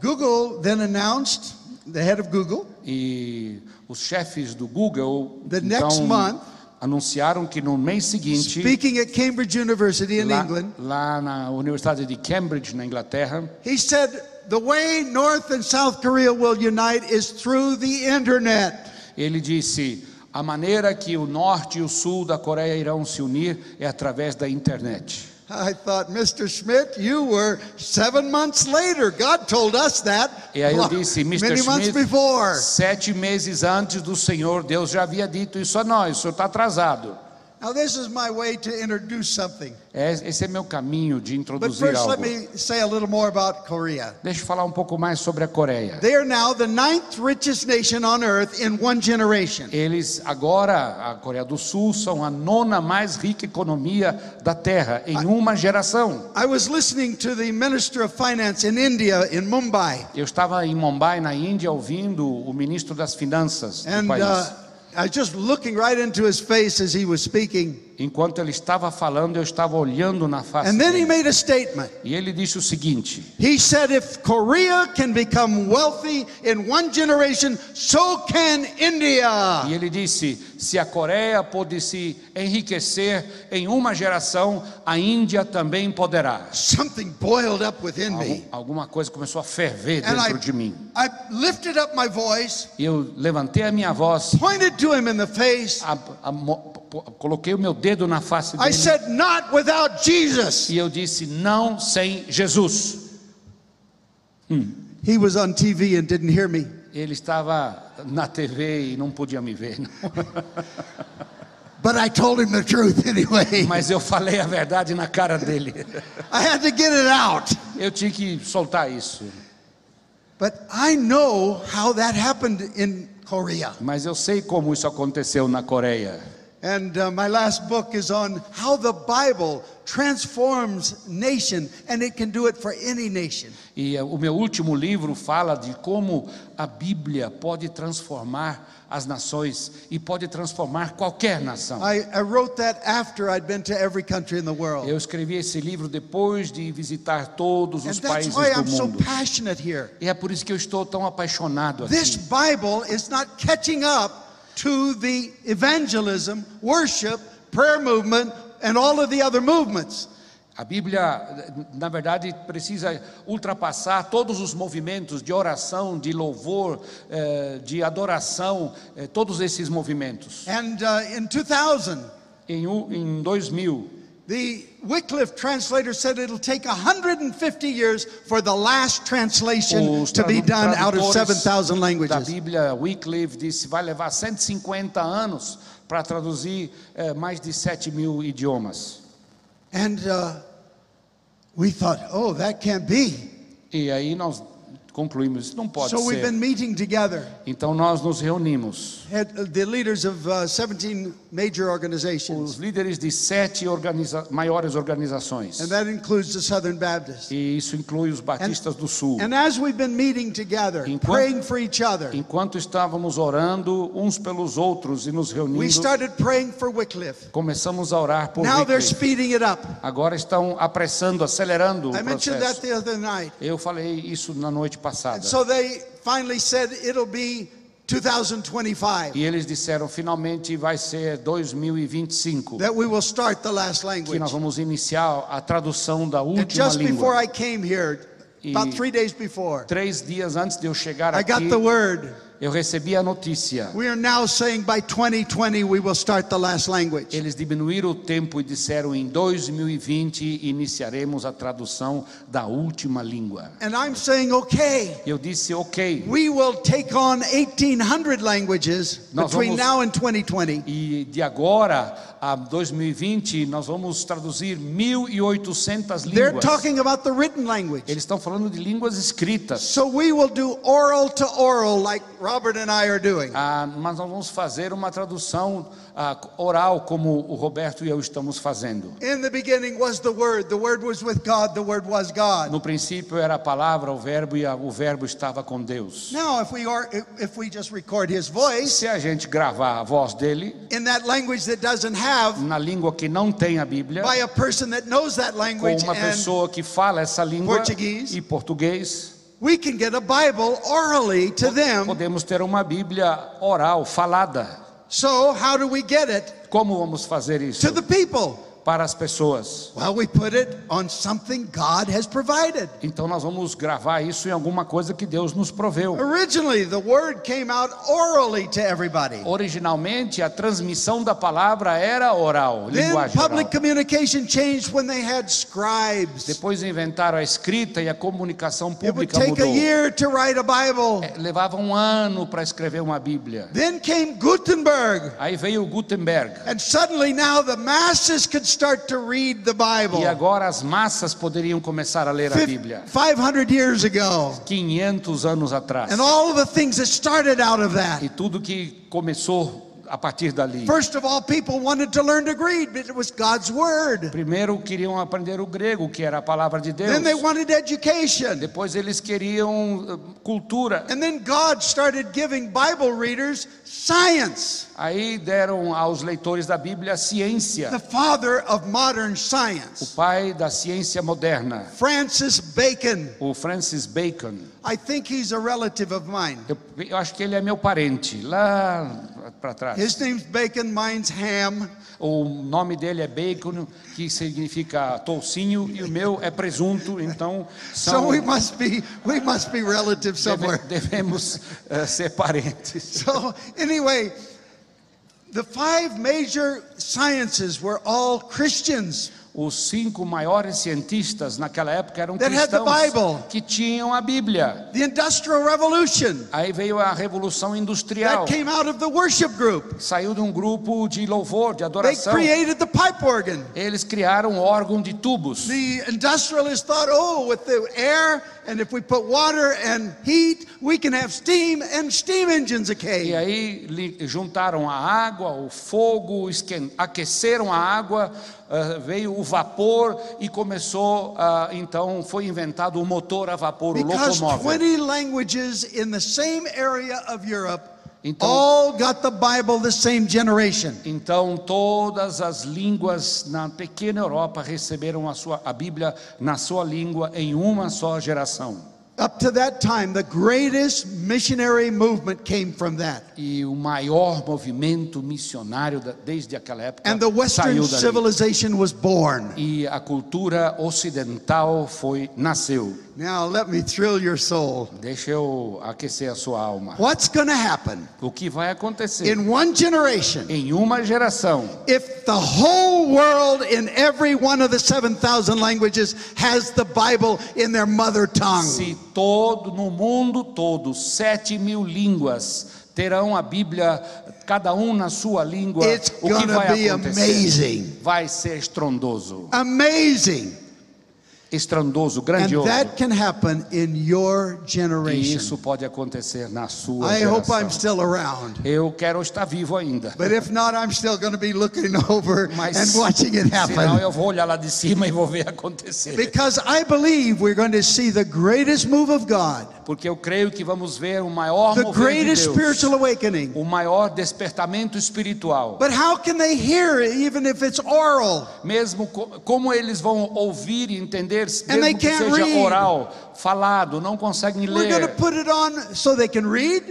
Google then announced, the head of Google, e os chefes do Google the next month, anunciaram que no mês seguinte, speaking at Cambridge University in England, lá na Universidade de Cambridge, na Inglaterra, he said the way North and South Korea will unite is through the internet. Ele disse: a maneira que o norte e o sul da Coreia irão se unir é através da internet. I thought, Mr. Schmidt, you were 7 months later. God told us that e aí eu disse, Mr. many months before. 7 meses antes do Senhor, Deus já havia dito isso a nós. O senhor está atrasado. Now this is my way to introduce something. Esse é meu caminho de But introduzir first, algo. let me say a little more about Korea. Deixa eu falar um pouco mais sobre a Coreia. They are now the 9th richest nation on earth in one generation. Eles agora, a Coreia do Sul, são a 9ª mais rica economia da Terra em uma geração. I was listening to the Minister of Finance in India, in Mumbai. Eu estava em Mumbai, na Índia, ouvindo o ministro das Finanças do país. I was just looking right into his face as he was speaking. Enquanto ele estava falando, eu estava olhando na face And then he dele. made a statement. E ele disse o seguinte: He said, if Korea can become wealthy in one generation, so can India. E ele disse: se a Coreia pôde se enriquecer em uma geração, a Índia também poderá. Something boiled up within me. Alguma coisa começou a ferver And dentro de mim. I lifted up my voice, E eu levantei a minha voz, pointed to him in the face. coloquei o meu dedo na face I dele said, not without Jesus. e eu disse: não sem Jesus. He was on TV and didn't hear me. Ele estava na TV e não podia me ver, não. But I told him the truth anyway. Mas eu falei a verdade na cara dele. I had to get it out. Eu tinha que soltar isso. But I know how that happened in Korea. Mas eu sei como isso aconteceu na Coreia. And my last book is on how the Bible transforms nation, and it can do it for any nation. E o meu último livro fala de como a Bíblia pode transformar as nações e pode transformar qualquer nação. I wrote that after I'd been to every country in the world. Eu escrevi esse livro depois de visitar todos os And that's países why do I'm so mundo. passionate here. E é por isso que eu estou tão apaixonado This aqui. Bible is not catching up to the evangelism, worship, prayer movement, and all of the other movements. A Bíblia, na verdade, precisa ultrapassar todos os movimentos de oração, de louvor, de adoração, todos esses movimentos. And in 2000, Em 2000, the Wycliffe translator said it'll take 150 years for the last translation os to be done out of tradutores 7,000 da languages. Bíblia, Wycliffe disse, vai levar 150 anos para traduzir mais de 7.000 idiomas. And we thought, oh, that can't be. E aí nós concluímos, isso não pode So we've ser. been meeting together, Então nós nos reunimos, the leaders of 17 major organizations, os líderes de 7 maiores organizações. and that includes the Southern Baptists. E isso inclui os batistas do Sul. And as we've been meeting together, praying for each other, Enquanto estávamos orando uns pelos outros e nos we reunindo, started praying for Wycliffe. começamos a orar por Now they're Wycliffe. speeding it up. Agora estão apressando, acelerando o I mentioned that processo. the other night. Eu falei isso na noite passada. And so they finally said it'll be 2025 E eles disseram, finalmente vai ser 2025 that we will start the last que language. nós vamos iniciar a tradução da And última just before língua. I came here, about 3 days before, 3 dias antes de eu chegar I aqui, got the word. eu recebi a notícia. We are now saying by 2020 we will start the last language. Eles diminuíram o tempo e disseram, em 2020 iniciaremos a tradução da última língua. And I'm saying, okay, Eu disse, ok. we will take on 1,800 languages Nós between vamos- now and 2020. E de agora a 2020 nós vamos traduzir 1.800 They're línguas. talking about the written language. Eles estão falando de línguas escritas. So we will do oral to oral, like Robert and I are doing. Mas nós vamos fazer uma tradução oral, como o Roberto e eu estamos fazendo. In the beginning was the Word was with God, the Word was God. No princípio era a palavra, o verbo, e o verbo estava com Deus. Now, if we just record his voice, Se a gente gravar a voz dele in that language that doesn't have, na língua que não tem a Bíblia, by a person that knows that com language uma and pessoa que fala essa língua Português, e português, we can get a Bible orally to them. podemos ter uma Bíblia oral, falada. So how do we get it Como vamos fazer isso to the people? para as pessoas? Well, we put it on something God has provided. Então nós vamos gravar isso em alguma coisa que Deus nos proveu. Originally, the word came out orally to everybody. Originalmente a transmissão da palavra era oral, Then linguagem oral. public communication changed when they had scribes. Depois inventaram a escrita e a comunicação It would pública take a mudou. year to write a Bible. Levava um ano para escrever uma Bíblia. Then came Gutenberg. Aí veio Gutenberg. And suddenly now the masses could start to read the Bible. E agora as massas poderiam começar a ler a Bíblia. 500 years ago. 500 anos atrás. And all of the things that started out of that. E tudo que começou a partir dali. First of all, people wanted to learn to Greek, but it was God's word. Primeiro queriam aprender o grego, que era a palavra de Deus. Then they wanted education. Depois eles queriam cultura. And then God started giving Bible readers science. Aí deram aos leitores da Bíblia a ciência. The father of modern O science, pai da ciência moderna, Francis Bacon. o Francis Bacon. I think he's a relative of mine. Eu acho que ele é meu parente, lá para trás. His name's Bacon, mine's Ham. O nome dele é Bacon, que significa toucinho, e o meu é presunto, então So são, we must be relatives somewhere. devemos ser parentes. So anyway, the 5 major sciences were all Christians. Os 5 maiores cientistas naquela época eram That had the cristãos Bible. que tinham a Bíblia. The Industrial Revolution, Aí veio a Revolução Industrial. that came out of the worship group. Saiu de um grupo de louvor, de They adoração. created the pipe organ. Eles criaram um órgão de tubos. The industrialists thought, oh, with the air, and if we put water and heat, we can have steam, and steam engines E came. aí juntaram a água, o fogo, aqueceram a água, veio o vapor e começou, então foi inventado o motor a vapor, o Because locomóvel. 20 languages in the same area of Europe Então, all got the Bible the same generation. então todas as línguas na pequena Europa receberam a Bíblia na sua língua em uma só geração. Up to that time, the greatest missionary movement came from that. E o maior movimento missionário desde aquela época And the Western saiu dali. civilization was born. E a cultura ocidental nasceu. Now let me thrill your soul. Deixa eu aquecer a sua alma. What's going to happen O que vai acontecer in one generation em uma geração, if the whole world in every one of the 7,000 languages has the Bible in their mother tongue? se no mundo todo, 7.000 línguas terão a Bíblia, cada um na sua língua, It's o que gonna vai be acontecer? amazing. Vai ser estrondoso. Amazing. Estrondoso, And grandioso. that can happen in your E generation. isso pode acontecer na sua I hope I'm geração. still around. Eu quero estar vivo ainda. But if not, I'm still going to be looking over Mas and watching it senão happen. eu vou olhar lá de cima e vou ver acontecer. Because I believe we're going to see the greatest move of God, Porque eu creio que vamos ver o maior the mover de greatest Deus, spiritual awakening. o maior despertamento espiritual. But how can they hear it even if it's oral? Mesmo como eles vão ouvir e entender, And they mesmo que can't seja read. oral, falado, não conseguem We're going to ler. put it on so they can read,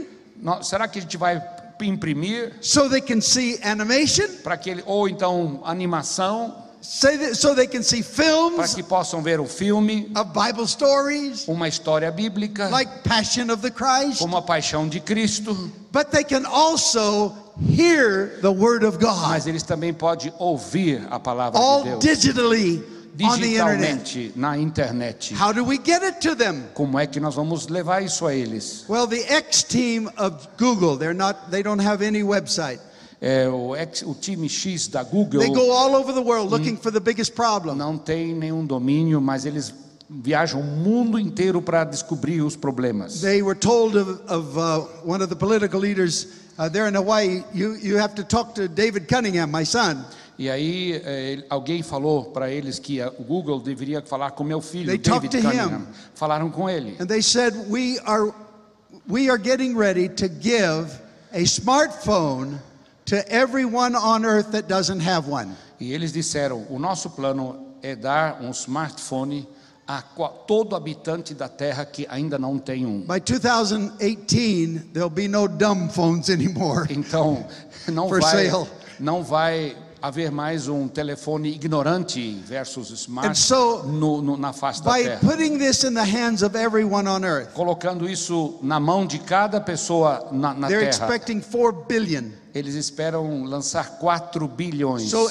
Será que a gente vai imprimir so they can see animation, para que ou então animação, so they can see para films que possam ver o filme, of Bible stories uma história bíblica, like Passion of the Christ? como a paixão de Cristo, But they can also hear the Word of God, mas eles também podem ouvir a palavra all de Deus digitally on the internet. digitalmente na internet. How do we get it to them? Como é que nós vamos levar isso a eles? Well, the X team of Google, they don't have any website. O time X da Google They go all over the world looking for the biggest problem. não tem nenhum domínio, mas eles viajam o mundo inteiro para descobrir os problemas. They were told of one of the political leaders there in Hawaii, you have to talk to David Cunningham, my son. E aí alguém falou para eles que o Google deveria falar com meu filho, They David talked to Cunningham. him. Falaram com ele. And they said, we are getting ready to give a smartphone to everyone on earth that doesn't have one. E eles disseram, o nosso plano é dar um smartphone a todo habitante da Terra que ainda não tem um. By 2018, there'll be no dumb phones anymore. Então, não vai haver mais um telefone ignorante versus smart And so, na face da by Terra. putting this in the hands of everyone on earth, Colocando isso na mão de cada pessoa na they're Terra. expecting 4 billion. Eles esperam lançar 4 bilhões. So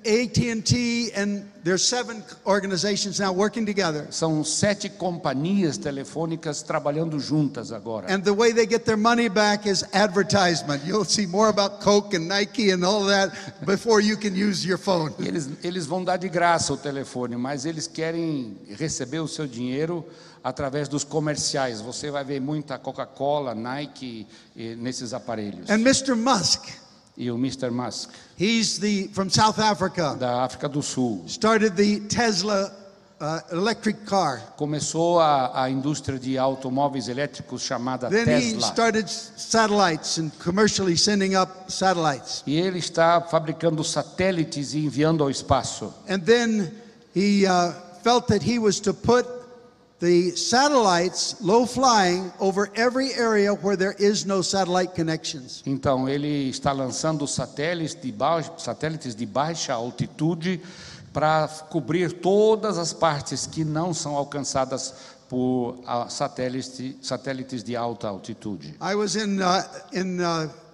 AT&T and there's 7 organizations now working together. São 7 companhias telefônicas trabalhando juntas agora. And the way they get their money back is advertisement. You'll see more about Coke and Nike and all that before you can use your phone. E eles vão dar de graça o telefone, mas eles querem receber o seu dinheiro através dos comerciais. Você vai ver muita Coca-Cola, Nike nesses aparelhos. And Mr. Musk, E o Mr. Musk, he's from South Africa, da África do Sul, started the Tesla electric car. começou a indústria de automóveis elétricos chamada Then he Tesla. started satellites and commercially sending up satellites. E ele está fabricando satélites e enviando ao espaço. And then he felt that he was to put the satellites low flying over every area where there is no satellite connections. Então ele está lançando satélites de baixa altitude para cobrir todas as partes que não são alcançadas por satélites de alta altitude. I was in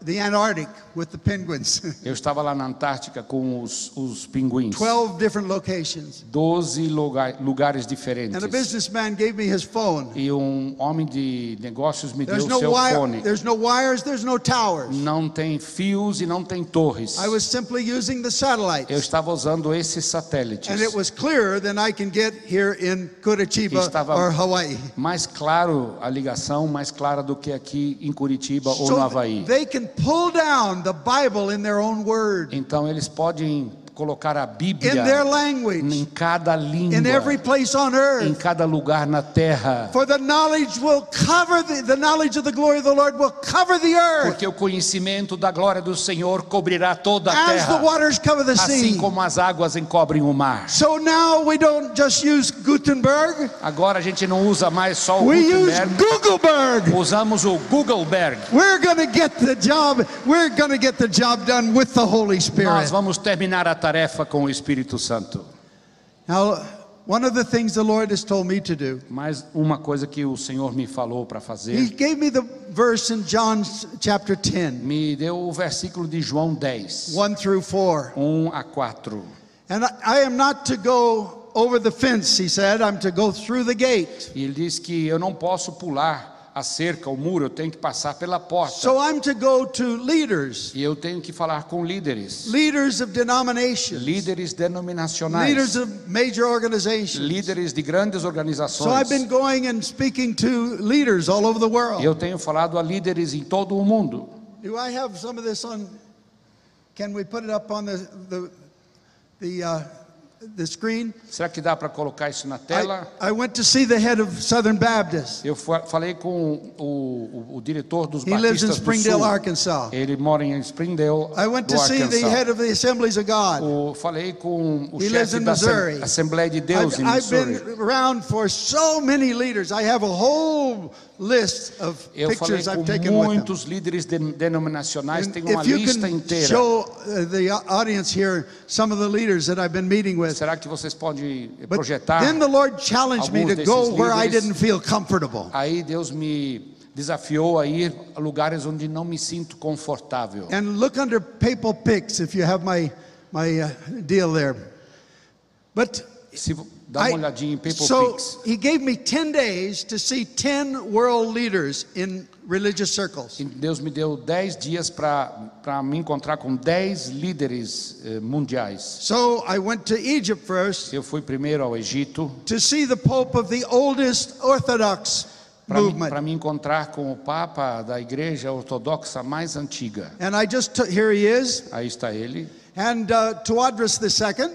the Antarctic with the penguins. Eu estava lá na Antártica com os pinguins. 12 different locations. 12 lugares diferentes. And a businessman gave me his phone. E um homem de negócios me deu There's o no seu fone. there's no wires, there's no towers. Não tem fios e não tem torres. I was simply using the satellites. Eu estava usando esses satélites. And it was clearer than I can get here in Curitiba or Hawaii. Mais claro a ligação, mais clara do que aqui em Curitiba ou no So Havaí. they can pull down the Bible in their own word, Então eles podem colocar a Bíblia in their language, em cada língua, in every place on em earth. cada lugar na terra. For the knowledge will cover the knowledge of the glory of the Lord will cover the earth Porque o conhecimento da glória do Senhor cobrirá toda a as the terra, waters cover the assim sea. como as águas encobrem o mar. So now we don't just use Gutenberg, Agora a gente não usa mais só o we use Gutenberg, Googleberg. usamos o Googleberg. We're going to get the job done with the Holy Nós Spirit. vamos terminar a tarefa com o Espírito Santo. Now, one of the things the Lord has told me to do, Mas uma coisa que o Senhor me falou para He fazer, gave me the verse in John chapter 10, me deu o versículo de João 10, 1 through 4. 1 a 4. And I am not to go over the fence, he said, I'm to go through the gate. E ele diz que eu não posso pular a cerca, o muro, eu tenho que passar pela porta. So I'm to go to leaders, E eu tenho que falar com líderes, leaders of denominations, líderes denominacionais, leaders of major organizations. líderes de grandes So I've organizações. been going and speaking to leaders all over the E world. eu tenho falado a líderes em todo o mundo. Do I have some of this on? Can we put it up on the screen? Será que dá para colocar isso na tela? I went to see the head of Southern Baptist. Eu falei com o diretor dos He lives in Batistas do Springdale, Sul. Arkansas. Ele mora em Springdale, I went do to see the Arkansas. head of the Assemblies of God. Falei com o He lives chefe in da Missouri. Assembleia de Deus em I've been Missouri. around for so many leaders. I have a whole list of Eu falei pictures I've com taken with them. muitos líderes denominacionais, tenho uma If you lista can inteira. show the audience here some of the leaders that I've been meeting with. Será que vocês podem But projetar? then the Lord challenged me alguns to go desses where I líderes? didn't feel comfortable. Aí Deus me desafiou a ir a lugares onde não me sinto confortável. And look under papal pics if you have my deal there. But Se Dá uma olhadinha em People So Pix. he gave me 10 days to see 10 world leaders in religious circles. E Deus me deu 10 dias para me encontrar com 10 líderes mundiais. So I went to Egypt first Eu fui primeiro ao Egito to see the Pope of the oldest Orthodox movement. para me encontrar com o Papa da Igreja Ortodoxa mais antiga. And I just took, here he is, Aí está ele. and Tawadros II,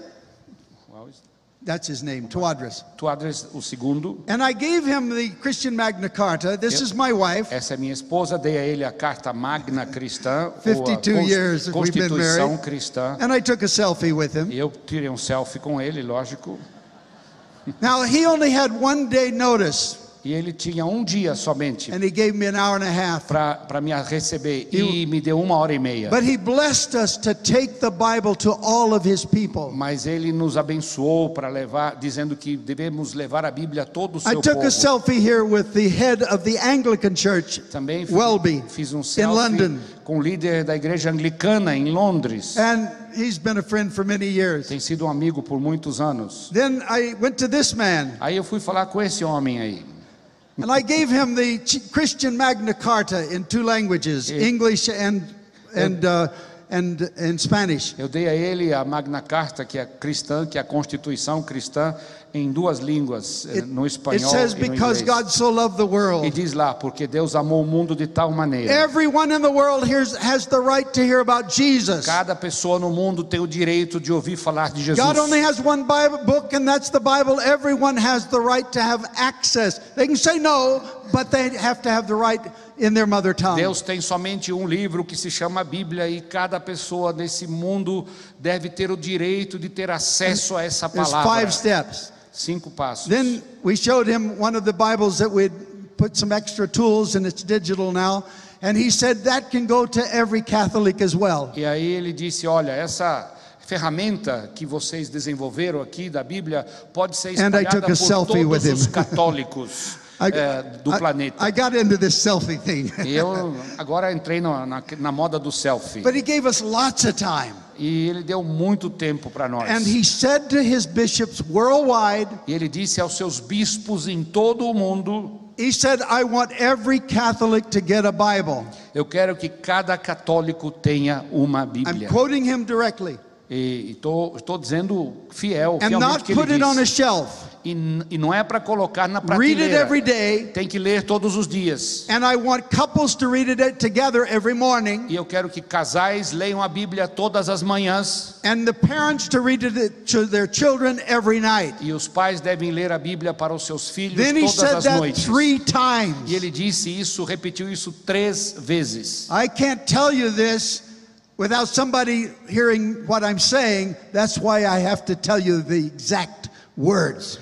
that's his name, Tawadros. Tuadres o segundo. And I gave him the Christian Magna Carta. This is my wife. Essa é minha esposa. Dei a ele a Carta Magna Cristã, ou a 52 years we've been Constituição married. Cristã. And I took a selfie with him. E eu tirei um selfie com ele, lógico. Now, he only had 1 day notice, E ele tinha um dia somente and he gave me an hour and a half. para me receber. E me deu 1h30. But he blessed us to take the Bible to all of his people. Mas ele nos abençoou para levar, dizendo que devemos levar a Bíblia a todo o I seu took povo. a selfie here with the head of the Anglican Church, Também Welby, fiz um in selfie London. com o líder da igreja anglicana em Londres. And he's been a friend for many years. Tem sido um amigo por muitos anos. Then I went to this man, Aí eu fui falar com esse homem aí. and I gave him the Christian Magna Carta in 2 languages, English and Spanish. Eu dei a ele a Magna Carta, que é cristã, que é a Constituição cristã, em 2 línguas, no It espanhol says, e no because inglês. God so loved the E world. diz lá, porque Deus amou o mundo de tal maneira. Everyone in the world has the right to hear about Jesus. Cada pessoa no mundo tem o direito de ouvir falar de Jesus. God only has one Bible book, and that's the Bible. Everyone has the right to have access. They can say no, but they have to have the right in their mother tongue. Deus tem somente um livro que se chama Bíblia e cada pessoa nesse mundo deve ter o direito de ter acesso a essa There's palavra. 5 steps. 5 passos. Then we showed him one of the Bibles that we'd put some extra tools, and it's digital now. And he said that can go to every Catholic as well. E aí ele disse, olha, essa ferramenta que vocês desenvolveram aqui da Bíblia pode ser And I espalhada took a selfie por with todos os him. católicos do planeta. I got into this selfie thing. E eu agora entrei na moda do selfie. But he gave us lots of time. E ele deu muito tempo para nós. And he said to his bishops worldwide, E ele disse aos seus bispos em todo o mundo, he said, I want every Catholic to get a Bible. eu quero que cada católico tenha uma I'm Bíblia. quoting him directly. E estou dizendo And fielmente not que ele put it on a disse. shelf. E não é para colocar na Read it every prateleira. day. Tem que ler todos os dias. And I want couples to read it together every morning. E eu quero que casais leiam a Bíblia todas as manhãs. And the parents to read it to their children every night. E os pais devem ler a Bíblia para os seus filhos Then he todas said as that noites. 3 times. E ele disse isso, repetiu isso 3 vezes. I can't tell you this without somebody hearing what I'm saying. That's why I have to tell you the exact words.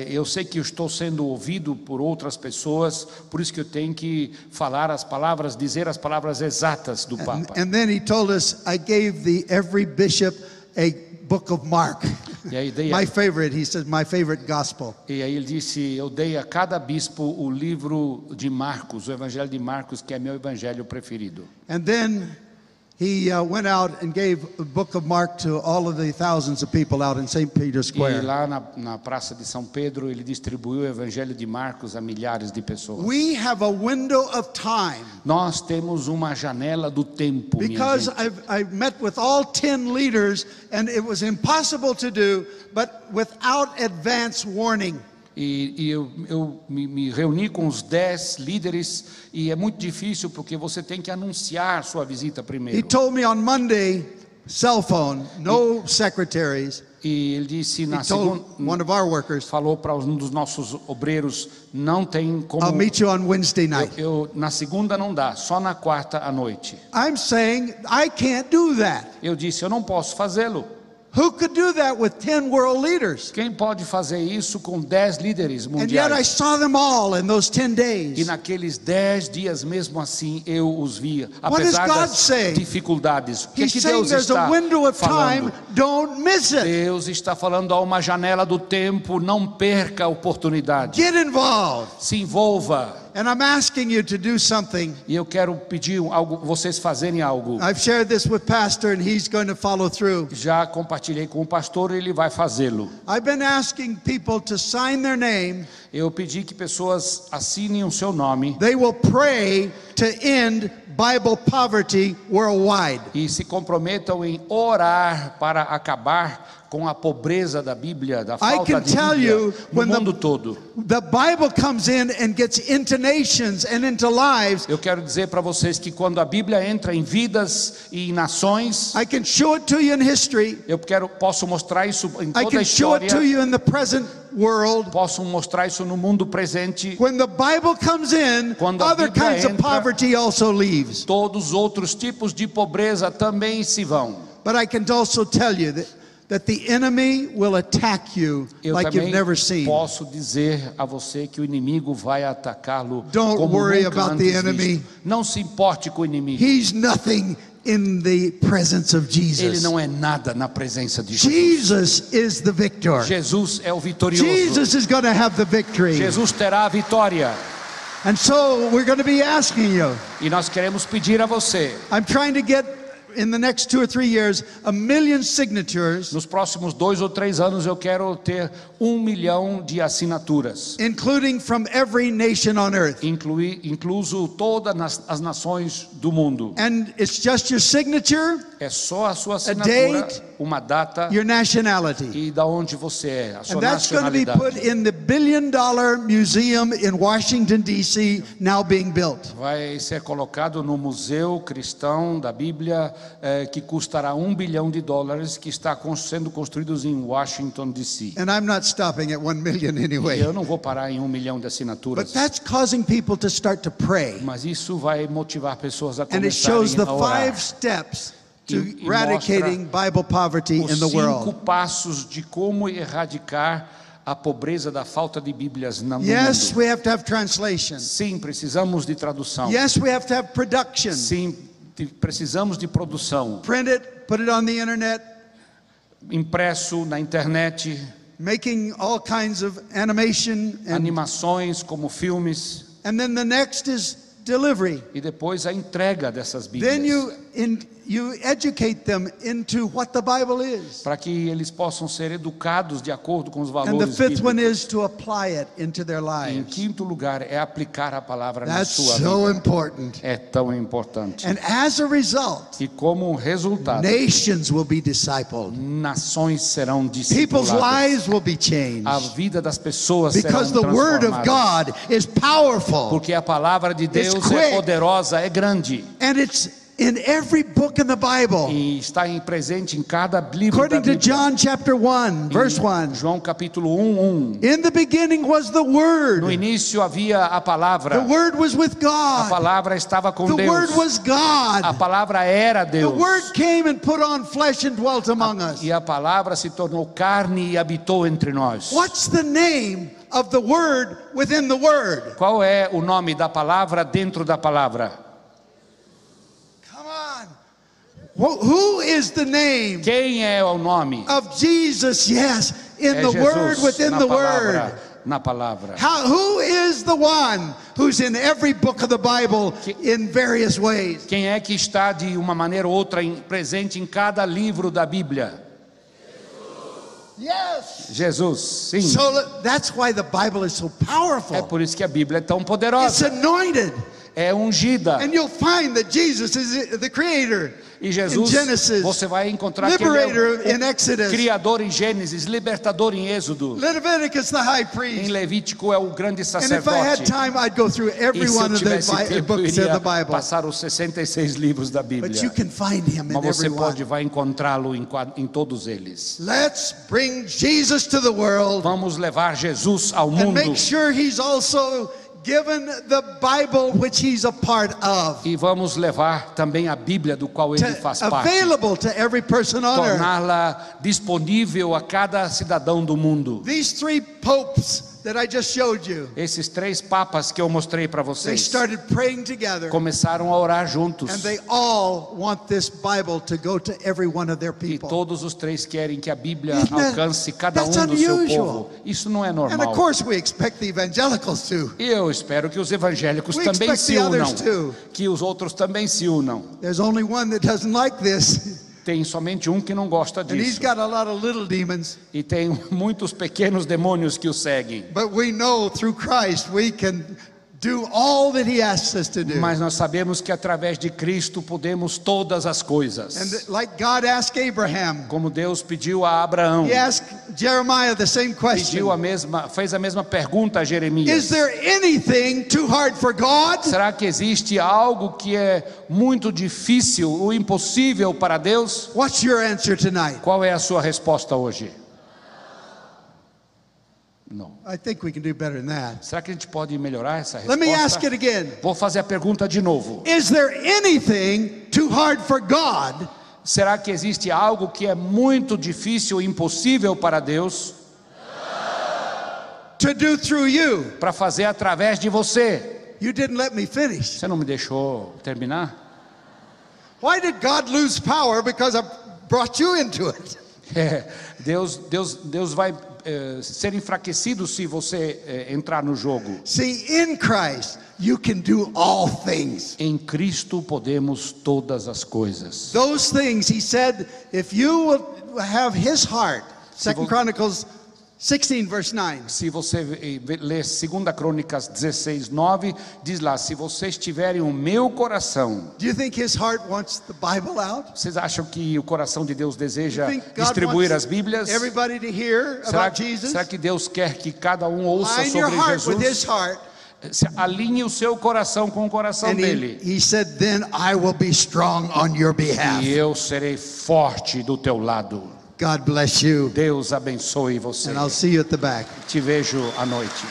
Eu sei que eu estou sendo ouvido por outras pessoas, por isso que eu tenho que falar as palavras, dizer as palavras exatas do Papa. And then he told us, I gave every bishop a book of Mark. E aí, My favorite, he said, my favorite gospel. e aí ele disse, eu dei a cada bispo o livro de Marcos, o Evangelho de Marcos, que é meu evangelho preferido. And then he went out and gave a book of Mark to all of the thousands of people out in St. Peter's E Square. lá na Praça de São Pedro, ele distribuiu o Evangelho de Marcos a milhares de pessoas. We have a window of time Nós temos uma janela do tempo, minha because gente. I met with all 10 leaders and it was impossible to do, but without advance warning. E eu me reuni com os 10 líderes e é muito difícil porque você tem que anunciar sua visita He primeiro. told me on Monday, cell phone, no secretaries. E ele disse He na told segunda, one of our workers, falou para um dos nossos obreiros, não tem como. I'll meet you on Wednesday night. Na segunda não dá, só na quarta à noite. I'm saying I can't do that. Eu disse, eu não posso fazê-lo. Who could do that with 10 world leaders? Quem pode fazer isso com 10 líderes And yet I mundiais? saw them all in those 10 E days. naqueles 10 dias, mesmo assim, eu os via. What does Apesar God das say? dificuldades. O que, He's que saying Deus there's a está window of time, falando? don't miss it. Deus está falando a uma janela do tempo, não perca a oportunidade. Get involved. Se envolva. And I'm asking you to do something. E eu quero pedir algo, vocês fazerem algo. I've shared this with Pastor and he's going to follow through. Já compartilhei com o pastor e ele vai fazê-lo. I've been asking people to sign their name. Eu pedi que pessoas assinem o seu nome They will pray to end Bible poverty worldwide. e se comprometam em orar para acabar com a pobreza da Bíblia, da falta can de tell Bíblia you, no when the- mundo todo. The Bible comes in and gets into nations and into lives. Eu quero dizer para vocês que quando a Bíblia entra em vidas e em nações, I can show it to you in history. posso mostrar isso em I toda a can show it to história, you in the present world. posso mostrar isso no mundo presente. When the Bible comes in, Quando a other Bíblia kinds of entra- poverty also leaves. Todos os outros tipos de pobreza também se vão. But I can also tell you that the enemy will attack you Eu like you've também never seen. posso dizer a você que o inimigo vai atacá-lo Don't como worry nunca about the antes enemy. visto. Não se importe com o inimigo. He's nothing in the presence of Ele Jesus. não é nada na presença de Jesus. Jesus is the victor. Jesus é o vitorioso. Jesus is going to have the victory. Jesus terá a vitória. And so we're going to be asking you. E nós queremos pedir a você, I'm trying to get, in the next 2 or 3 years, 1 million signatures, nos próximos 2 ou 3 anos eu quero ter 1 milhão de assinaturas, including from every nation on earth. incluso todas as nações do mundo. And it's just your signature, É só a sua assinatura, date, uma data your nationality. e da onde você é, a sua And that's going to be put nacionalidade. in the $1 billion museum in Washington, D.C., now being built. Vai ser colocado no Museu Cristão da Bíblia, que custará $1 bilhão, que está sendo construído em Washington, D.C. And I'm not stopping at 1 million anyway. Eu não vou parar em 1 milhão de But assinaturas, that's causing people to start to pray. mas isso vai motivar pessoas a And it shows the começarem a 5 orar. steps to E eradicating Bible poverty Os in the 5 world. passos de como erradicar a pobreza da falta de Bíblias no Yes, mundo. we have to have translation. Sim, precisamos de tradução. Yes, we have to have production. Sim, precisamos de produção. Print it, put it on the internet, Impresso na internet, making all kinds of animation. animações como filmes, And then the next is delivery. e depois a entrega dessas Then Bíblias, you educate them into what the Bible is. para que eles possam ser educados de acordo com os And the valores fifth one bíblicos. is to apply it into their Em lives. quinto lugar, é aplicar a palavra na That's sua so vida. important. É tão importante. And as a result, E como resultado, nations will be discipled. nações serão People's discipuladas. lives will be changed. A vida das pessoas será Because the Word of transformada. God is powerful. Porque a palavra de Deus quick. é poderosa, é grande. And it's in every book in the Bible. E está presente em cada livro da According to Bíblia. John chapter 1, verse 1. João capítulo 1:1. In the beginning was the No Word. início havia a palavra. The Word was with A God. palavra estava com The Deus. Word was A God. palavra era The Deus. Word came and put on flesh and dwelt among us. E a palavra se tornou carne e habitou entre nós. What's the name of the Word within the Word? Qual é o nome da palavra dentro da palavra? Come on. Who is the name Quem é o nome? of Jesus? Yes, in É the Word Jesus within na the palavra. Word. Na palavra. Who is the one who's in every book of the Bible in various ways? Quem é que está de uma maneira ou outra presente em cada livro da Bíblia? Yes. Jesus, sim. So that's why the Bible is so É powerful. por isso que a Bíblia é tão It's poderosa. anointed. É ungida. And you'll find that Jesus is the creator E in Jesus, Genesis, você vai encontrar que ele liberator é in Exodus, o Criador em Gênesis, libertador em Êxodo. Leviticus the high Em Priest. Levítico é o grande And if I had sacerdote. time, I'd go through E every se eu one of tivesse the tempo, eu books of iria the Bible. passar os 66 livros da Bíblia. But you can find him in Mas você every pode one. vai encontrá-lo em todos eles. Let's bring Jesus to the world Vamos levar Jesus ao and mundo make sure he's also given the Bible which he's a part of, e vamos levar também a Bíblia do qual ele faz parte. available to every person on earth. Torná-la disponível a cada cidadão do mundo. These 3 popes that I just showed you, Esses 3 papas que eu mostrei para they vocês started praying together, começaram a orar juntos. and they all want this Bible to go to every one of their E people. todos os 3 querem que a Bíblia Isn't that- alcance cada that's do seu unusual. povo. Isso não é And of normal. course we expect the evangelicals to. E eu espero que os evangélicos We também expect se the unam. others too. Que os outros também se unam. There's only one that doesn't like this, Tem somente um que não gosta and he's disso. got a lot of little demons. E tem muitos pequenos demônios que o seguem. But we know through Christ we can do all that he asks us to do. Mas nós sabemos que através de Cristo podemos todas as coisas. And like God asked Abraham, Como Deus pediu a Abraão. he asked Jeremiah the same question. Fez a mesma pergunta a Is Jeremias. there anything too hard for God? Será que existe algo que é muito difícil ou impossível para Deus? What's your answer tonight? Qual é a sua resposta hoje? Não. I think we can do better than that. Será que a gente pode melhorar essa Let me ask resposta? it again. Vou fazer a pergunta de novo. Is there anything too hard for God Será que existe algo que é muito difícil e impossível para Deus to do through you? para fazer através de você? You didn't let me finish. Você não me deixou terminar? Why did God lose power? Because I brought you into it. Deus vai ser enfraquecido se você entrar no jogo. See, in Christ, you can do all things. Em Cristo podemos todas as coisas. Those things, he said, if you will have his heart, 2 Chronicles 16, verse 9. Se você ler 2 Crônicas 16, 9, diz lá, se vocês tiverem o meu coração. Do you think his heart wants the Bible out? Vocês acham que o coração de Deus Do deseja you think God distribuir wants as Bíblias? everybody to hear about Jesus? Será que Deus quer que cada um ouça Align your sobre heart with his Jesus? heart. Alinhe o seu coração com o coração And dele. he said, then I will be strong on your behalf. E eu serei forte do teu lado. God bless you. Deus abençoe você. And I'll see you at the back. Te vejo à noite.